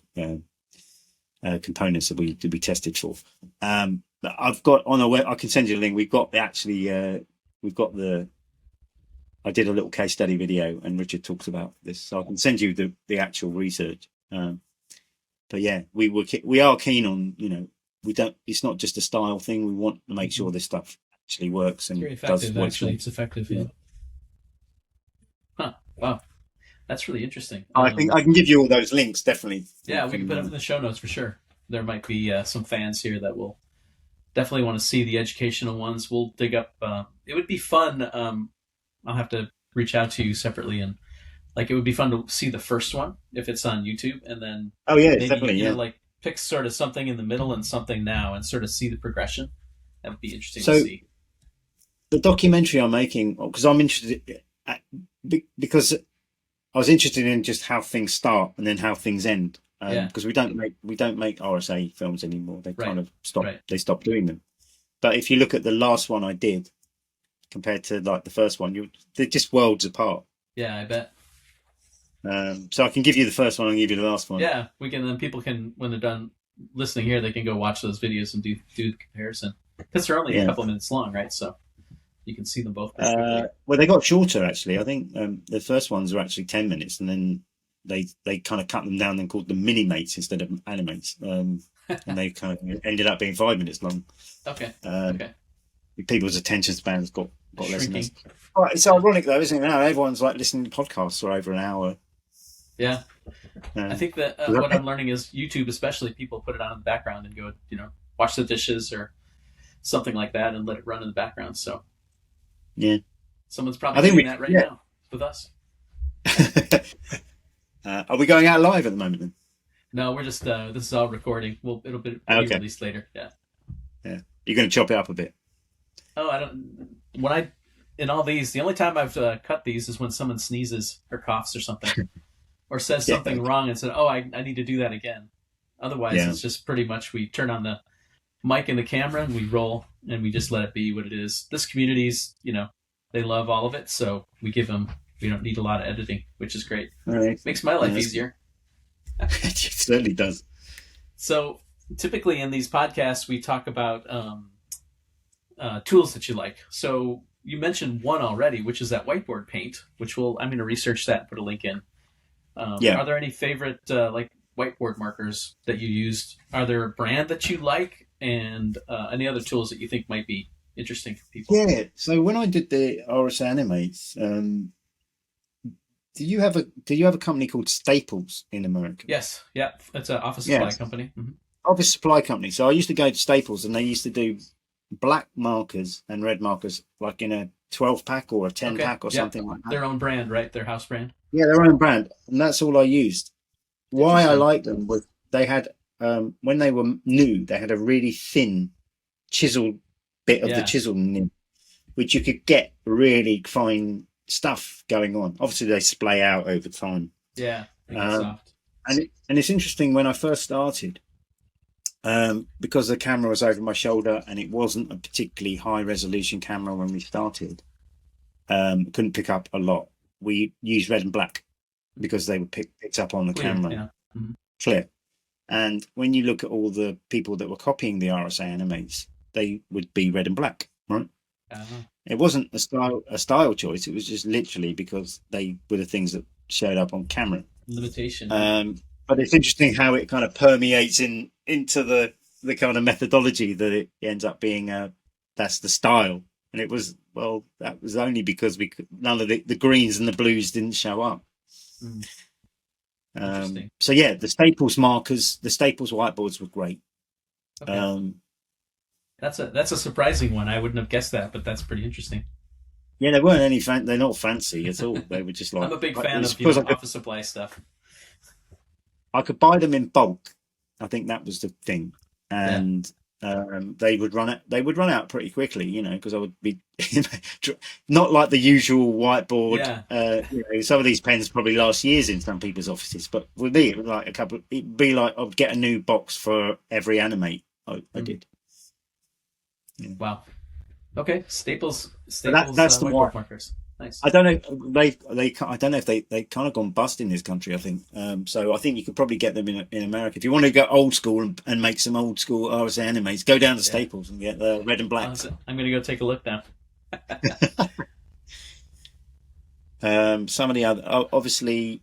components that we tested for. I've got on our web, I can send you a link. We've got I did a little case study video, and Richard talks about this, so I can send you the actual research. But yeah, we are keen on, it's not just a style thing. We want to make sure this stuff actually works and it's very effective. It's effective. Yeah. Huh. Wow. That's really interesting. I think I can give you all those links, definitely. Yeah, we can put them in the show notes for sure. there might be some fans here that will definitely want to see the educational ones. We'll dig up. It would be fun. I'll have to reach out to you separately, and like it would be fun to see the first one if it's on YouTube, and then maybe definitely, like pick sort of something in the middle and something now, and sort of see the progression. That would be interesting So to see. the documentary I'm making, because I'm interested, because I was interested in just how things start and then how things end. Because we don't make RSA films anymore. They kind of stopped. Right. They stopped doing them. But if you look at the last one I did compared to like the first one, they're just worlds apart. Yeah, I bet. So I can give you the first one and give you the last one. Yeah, we can. Then people can, when they're done listening here, they can go watch those videos and do the comparison, because they're only a couple of minutes long, right? So you can see them both pretty quickly. Well, they got shorter actually. I think the first ones were actually 10 minutes, and then they kind of cut them down and called them mini mates instead of animates, and they kind of ended up being 5 minutes long. Okay. People's attention spans got less and less. Shrinking. Right, it's ironic though, isn't it? Now everyone's like listening to podcasts for over an hour. Yeah. I think that what I'm learning is YouTube, especially, people put it on in the background and go, wash the dishes or something like that and let it run in the background. So yeah, someone's probably doing that right now with us. Are we going out live at the moment then? No, we're just this is all recording. It'll be released later. Yeah. You're going to chop it up a bit. Oh, I don't. In all these, the only time I've cut these is when someone sneezes or coughs or something, or says something wrong and said, "Oh, I need to do that again." Otherwise, it's just pretty much we turn on the mic and the camera and we roll and we just let it be what it is. This community's, they love all of it, so we don't need a lot of editing, which is great. Right. Makes my life easier. It certainly does. So typically in these podcasts, we talk about tools that you like. So you mentioned one already, which is that whiteboard paint, which I'm going to research that and put a link in. Are there any favorite like whiteboard markers that you used? Are there a brand that you like, and any other tools that you think might be interesting for people? Yeah. So when I did the RSA Animates, do you have a company called Staples in America? Yes. Yeah. It's an office supply company. Mm-hmm. Office supply company. So I used to go to Staples, and they used to do black markers and red markers, like in a 12-pack or a 10-pack or something like that. Their own brand, right? Their house brand. Yeah, their own brand, and that's all I used. Why I liked them was they had, when they were new, they had a really thin chiseled bit of the chisel nib, which you could get really fine stuff going on. Obviously, they splay out over time. Yeah, soft. And it's interesting when I first started, because the camera was over my shoulder and it wasn't a particularly high resolution camera when we started, couldn't pick up a lot. We used red and black because they were picked up on the camera clear. And when you look at all the people that were copying the RSA Animates, they would be red and black, right? It wasn't a style choice. It was just literally because they were the things that showed up on camera. Limitation. But it's interesting how it kind of permeates into the kind of methodology that it ends up being. That's the style, and it was that was only because none of the greens and the blues didn't show up. So yeah, the Staples markers, the Staples whiteboards were great. Okay. That's a surprising one. I wouldn't have guessed that, but that's pretty interesting. Yeah, they weren't they're not fancy at all. They were just like, I'm a big fan of office supply stuff. I could buy them in bulk. I think that was the thing, and they would run out pretty quickly, because I would be not like the usual whiteboard. Some of these pens probably last years in some people's offices, but with me, it was like it'd be like I'd get a new box for every Animate I did. Yeah. Wow. Okay, Staples. That's the whiteboard markers. Nice. I don't know. I don't know if they kind of gone bust in this country. I think so. I think you could probably get them in America if you want to go old school and make some old school RSA Animates. Go down to Staples and get the red and black. I'm going to go take a look now. Some of the other, obviously,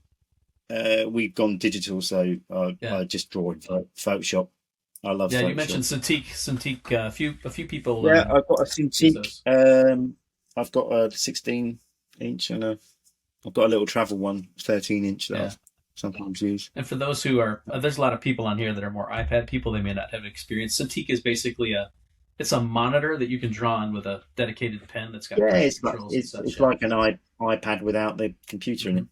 we've gone digital, so I just draw in Photoshop. I love. Yeah, Photoshop. You mentioned Cintiq. A few people. Yeah, I've got a Cintiq. I've got a 16-inch and I've got a little travel one, 13-inch that I've sometimes use. And for those who are, there's a lot of people on here that are more iPad people. They may not have experience. Cintiq is basically it's a monitor that you can draw on with a dedicated pen that's got pressure controls and such. It's like an iPad without the computer in it.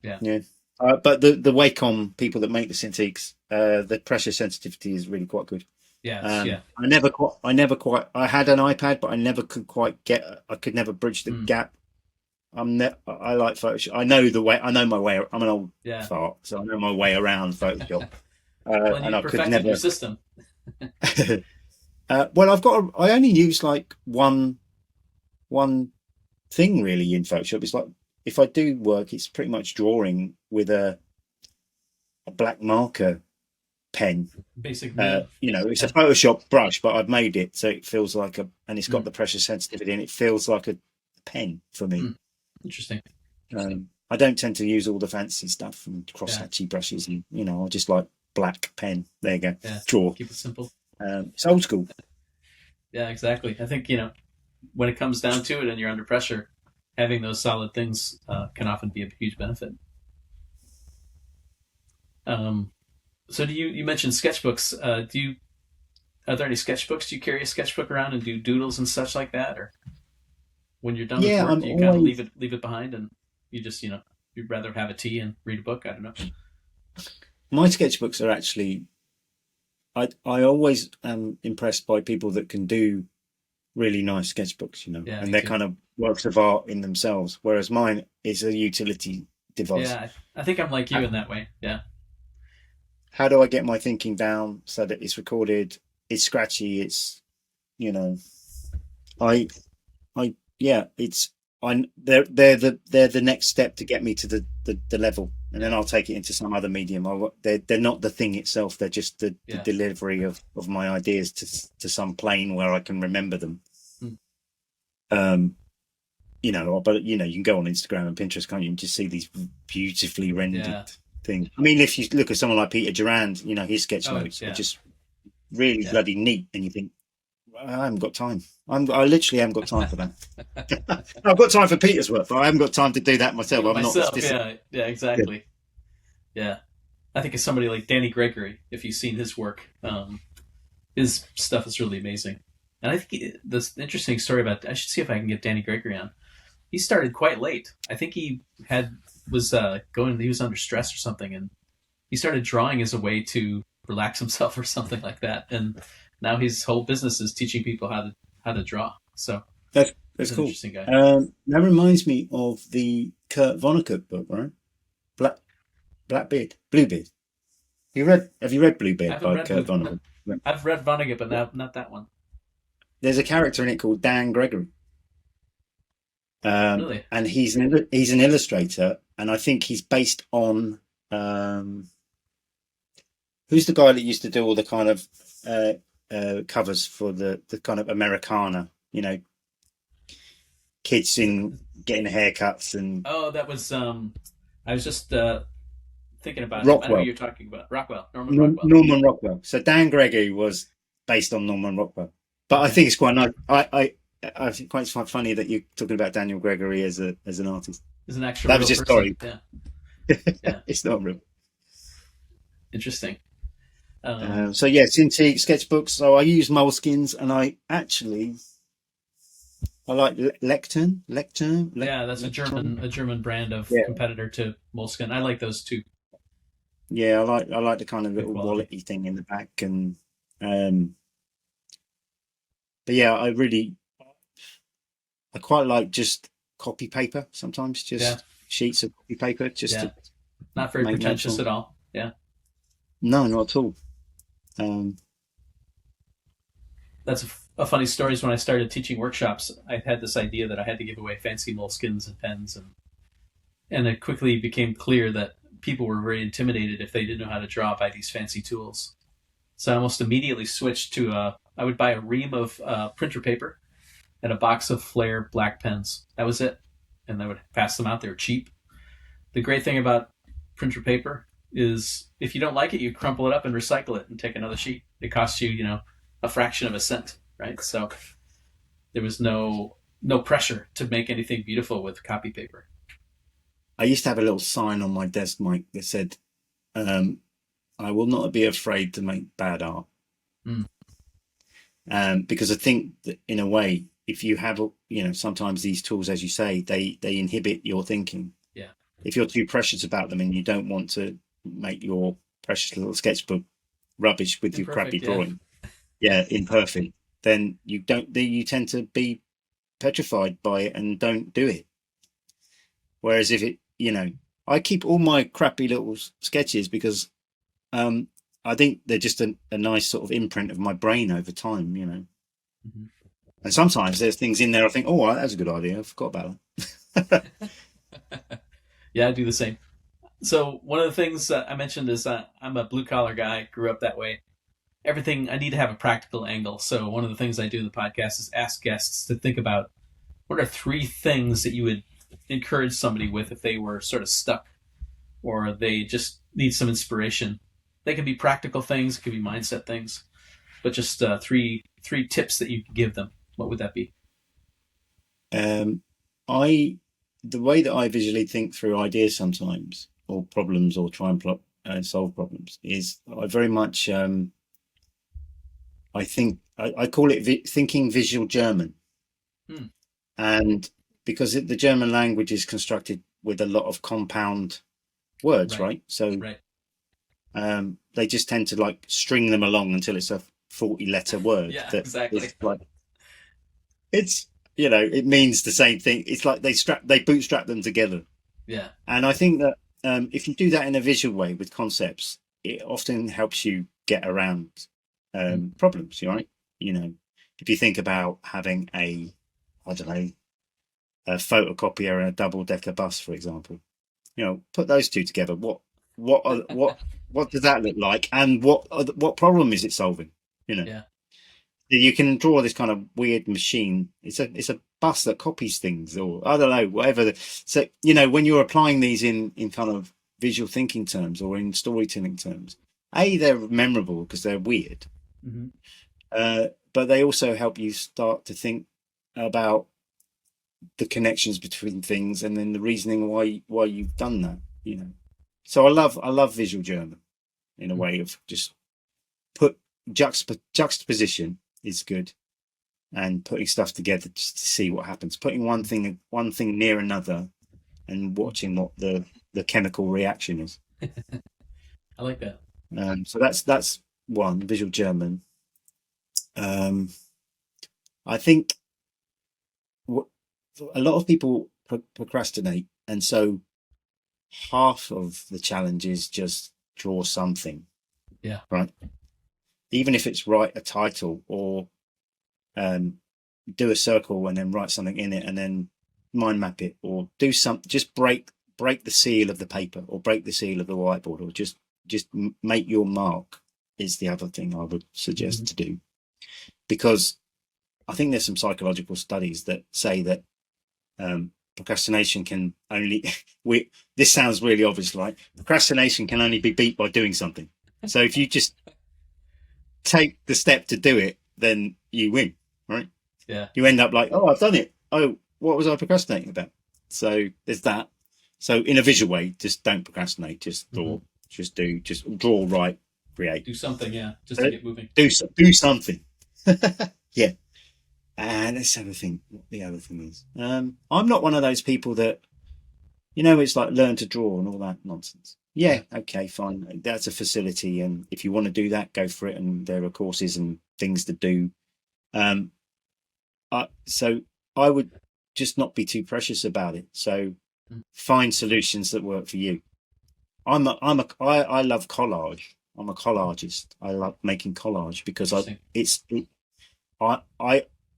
Yeah. Yeah. But the Wacom people that make the Cintiqs, the pressure sensitivity is really quite good. Yeah. I had an iPad, but I never could quite I could never bridge the gap. I like Photoshop. I know my way. I'm an old fart, so I know my way around Photoshop. And I could never. Your system. Well, I only use like one thing really in Photoshop. It's like if I do work, it's pretty much drawing with a black marker pen. Basically, it's a Photoshop brush, but I've made it so it feels like and it's got the pressure sensitivity, and it feels like a pen for me. Interesting. I don't tend to use all the fancy stuff and cross-hatchy brushes, and I just like black pen. There you go. Yeah. Draw. Keep it simple. It's old school. Yeah, exactly. I think when it comes down to it, and you're under pressure, having those solid things can often be a huge benefit. So you mentioned sketchbooks? Are there any sketchbooks? Do you carry a sketchbook around and do doodles and such like that, or when you're done with work, do you kind of leave it behind and you just you'd rather have a tea and read a book? I don't know. My sketchbooks are actually, I always am impressed by people that can do really nice sketchbooks, and they're kind of works of art in themselves. Whereas mine is a utility device. Yeah, I think I'm like you in that way. Yeah. How do I get my thinking down so that it's recorded? It's scratchy. It's, they're the next step to get me to the level, and then I'll take it into some other medium. They're not the thing itself. They're just the delivery of my ideas to some plane where I can remember them. But you can go on Instagram and Pinterest, can't you? And just see these beautifully rendered things. I mean, if you look at someone like Peter Durand, his sketchnotes are just really bloody neat, and you think, I haven't got time. I literally haven't got time for that. I've got time for Peter's work, but I haven't got time to do that myself. Yeah, exactly. Yeah. I think it's somebody like Danny Gregory, if you've seen his work, his stuff is really amazing. And I think this interesting story I should see if I can get Danny Gregory on. He started quite late. I think he was under stress or something, and he started drawing as a way to relax himself or something like that. And now his whole business is teaching people how to draw. So that's cool. Interesting guy. That reminds me of the Kurt Vonnegut book, right? Bluebeard. Have you read Bluebeard by Kurt Vonnegut? I've read Vonnegut, but not that one. There's a character in it called Dan Gregory. Really? And he's an illustrator, and I think he's based on who's the guy that used to do all the kind of covers for the kind of Americana, kids in getting haircuts and. Oh, that was I was just thinking about Rockwell. I know who you're talking about. Norman Rockwell. So Dan Gregory was based on Norman Rockwell, but I think it's quite nice. I think quite funny that you're talking about Daniel Gregory as an artist. As an actual. That was just story. Yeah. It's not real. Interesting. Cintiq sketchbooks. So I use Moleskines, and I like Lectern. Yeah, that's a German brand of competitor to Moleskine. I like those too. Yeah, I like the kind of little wallety thing in the back, and but yeah, I quite like just copy paper sometimes, just sheets of copy paper, not very pretentious at all. Yeah. No, not at all. That's a funny story. Is when I started teaching workshops, I had this idea that I had to give away fancy moleskins and pens, and it quickly became clear that people were very intimidated if they didn't know how to draw by these fancy tools. So I almost immediately switched to I would buy a ream of printer paper and a box of Flair black pens. That was it, and I would pass them out. They were cheap. The great thing about printer paper is if you don't like it, you crumple it up and recycle it and take another sheet. It costs you, a fraction of a cent, right? So there was no pressure to make anything beautiful with copy paper. I used to have a little sign on my desk, Mike, that said, I will not be afraid to make bad art. Mm. Because I think that in a way, if you have, sometimes these tools, as you say, they inhibit your thinking. Yeah. If you're too precious about them and you don't want to make your precious little sketchbook rubbish with your crappy drawing, imperfect, then you tend to be petrified by it and don't do it. Whereas if it, I keep all my crappy little sketches because I think they're just a nice sort of imprint of my brain over time, Mm-hmm. And sometimes there's things in there I think, oh, that's a good idea. I forgot about that. Yeah, I do the same. So one of the things I mentioned is I'm a blue collar guy, grew up that way. Everything, I need to have a practical angle. So one of the things I do in the podcast is ask guests to think about what are 3 things that you would encourage somebody with if they were sort of stuck or they just need some inspiration. They can be practical things, it could be mindset things, but just three tips that you can give them. What would that be? The way that I visually think through ideas sometimes, or problems, or try and solve problems, is I very much I think I call it thinking visual German. And because the German language is constructed with a lot of compound words, right? So they just tend to like string them along until it's a 40-letter word. Yeah, exactly. It means the same thing. It's like they bootstrap them together. Yeah. And I think that if you do that in a visual way with concepts, it often helps you get around problems, right? If you think about having a photocopier and a double-decker bus, for example, put those two together. What does that look like, and what problem is it solving? Yeah. You can draw this kind of weird machine. It's a bus that copies things, or I don't know, whatever. So when you're applying these in kind of visual thinking terms or in storytelling terms, they're memorable because they're weird, but they also help you start to think about the connections between things and then the reasoning why you've done that. So I love visual German in a way of just put juxtaposition is good, and putting stuff together just to see what happens, putting one thing near another and watching what the chemical reaction is. I like that. So that's one, visual German. I think a lot of people procrastinate, and so half of the challenge is just draw something. Yeah. Right. Even if it's write a title or do a circle and then write something in it and then mind map it, or do just break the seal of the paper or break the seal of the whiteboard, or just make your mark is the other thing I would suggest to do. Because I think there's some psychological studies that say that procrastination can only this sounds really obvious, right? Procrastination can only be beat by doing something. So if you just take the step to do it, then you win, right? Yeah. You end up like, oh, I've done it. Oh, what was I procrastinating about? So there's that. So in a visual way, just don't procrastinate. Just draw. Just draw, write, create. Do something, yeah, just to get moving. Do something. Yeah. And let's have a think what the other thing is. I'm not one of those people that, it's like learn to draw and all that nonsense. Yeah, okay, fine. That's a facility, and if you want to do that, go for it. And there are courses and things to do. So I would just not be too precious about it. So find solutions that work for you. I love collage. I'm a collagist. I love making collage because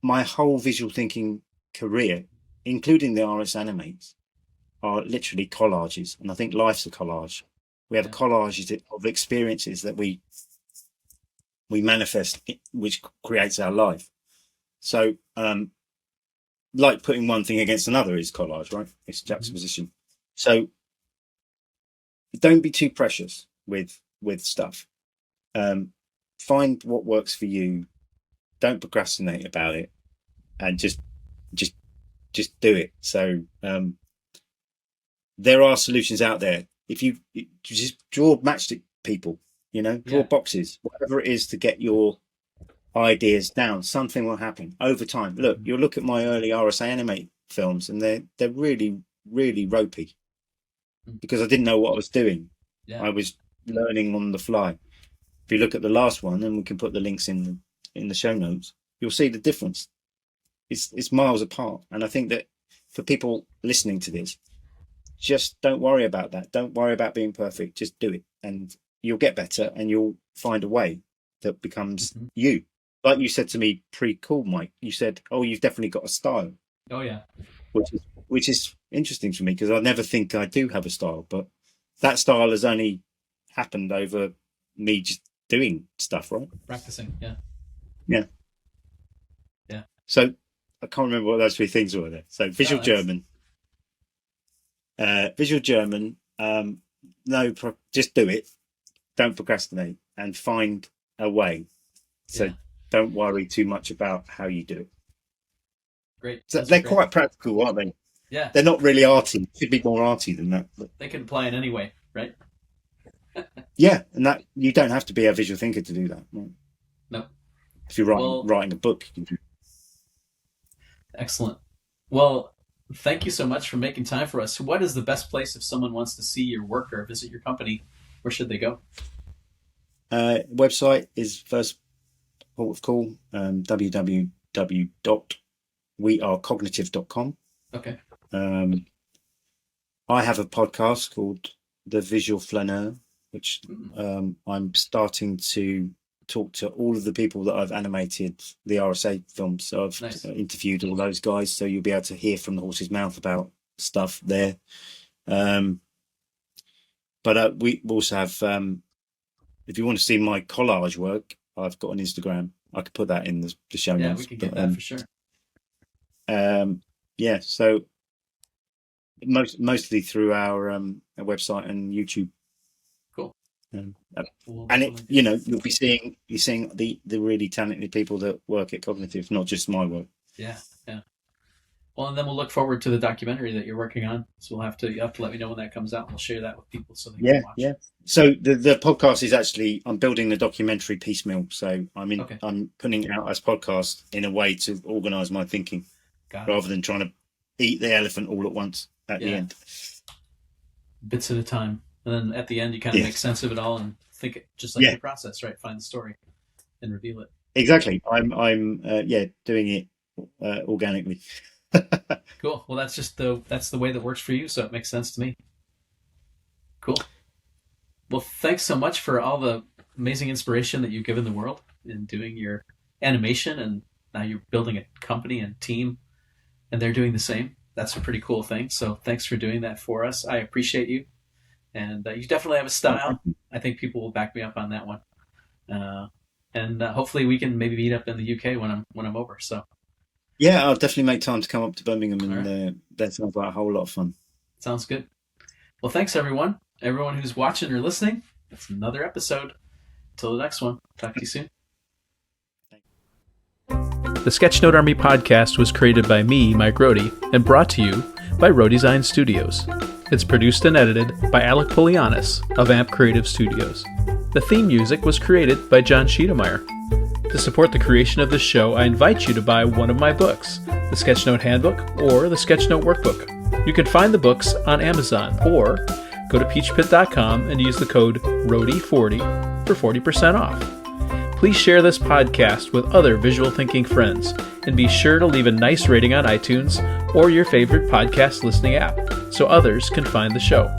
my whole visual thinking career, including the RSA Animates, are literally collages, and I think life's a collage. We have collages of experiences that we manifest, which creates our life. So, like putting one thing against another is collage, right? It's juxtaposition. So, don't be too precious with stuff. Find what works for you. Don't procrastinate about it, and just do it. So there are solutions out there. If you just draw matchstick people, draw boxes, whatever it is to get your ideas down, something will happen over time. Look, you'll look at my early RSA Animate films, and they're really, really ropey because I didn't know what I was doing. I was learning on the fly. If you look at the last one, and we can put the links in the show notes, you'll see the difference. It's miles apart. And I think that for people listening to this, just don't worry about that. Don't worry about being perfect. Just do it, and you'll get better, and you'll find a way that becomes you. Like you said to me pre-call, Mike, you said, "Oh, you've definitely got a style." Oh yeah, which is interesting for me because I never think I do have a style, but that style has only happened over me just doing stuff, right? Practicing, yeah. So I can't remember what those three things were there. So visual German, just do it. Don't procrastinate and find a way. So don't worry too much about how you do it. Great. So they're quite practical, aren't they? Yeah. They're not really arty. Should be more arty than that. But they can apply in any way, right? Yeah, and that you don't have to be a visual thinker to do that. Right? No. If you're writing a book, you can do. Excellent. Well, thank you so much for making time for us. What is the best place if someone wants to see your work or visit your company? Where should they go? Website is first port of call, www.wearecognitive.com. Okay. I have a podcast called The Visual Flaneur, which I'm starting to talk to all of the people that I've animated the RSA films. So I've interviewed all those guys, so you'll be able to hear from the horse's mouth about stuff there. But we also have, if you want to see my collage work, I've got an Instagram. I could put that in the show notes. Yeah, we could get that for sure. So mostly through our website and YouTube. Cool. You'll be seeing the really talented people that work at Cognitive, not just my work. Yeah. Well, and then we'll look forward to the documentary that you're working on. So you'll have to let me know when that comes out. We'll share that with people so they can watch. Yeah. So the podcast is actually, I'm building the documentary piecemeal. So I'm putting it out as podcast in a way to organise my thinking, rather than trying to eat the elephant all at once at the end. Bits at a time. And then at the end, you kind of make sense of it all and think it just like the process, right? Find the story and reveal it. Exactly. I'm doing it organically. Cool. Well, that's the way that works for you, so it makes sense to me. Cool. Well, thanks so much for all the amazing inspiration that you've given the world in doing your animation, and now you're building a company and team, and they're doing the same. That's a pretty cool thing. So thanks for doing that for us. I appreciate you. And you definitely have a style. I think people will back me up on that one. And hopefully we can maybe meet up in the UK when I'm over. So yeah, I'll definitely make time to come up to Birmingham, and that sounds like a whole lot of fun. Sounds good. Well, thanks everyone who's watching or listening. That's another episode. Until the next one. Talk to you soon. The Sketchnote Army podcast was created by me, Mike Rohde, and brought to you by Rohdesign Studios. It's produced and edited by Alec Polianis of AMP Creative Studios. The theme music was created by John Schiedermeyer. To support the creation of this show, I invite you to buy one of my books, the Sketchnote Handbook or the Sketchnote Workbook. You can find the books on Amazon or go to peachpit.com and use the code ROHDE40 for 40% off. Please share this podcast with other visual thinking friends, and be sure to leave a nice rating on iTunes or your favorite podcast listening app so others can find the show.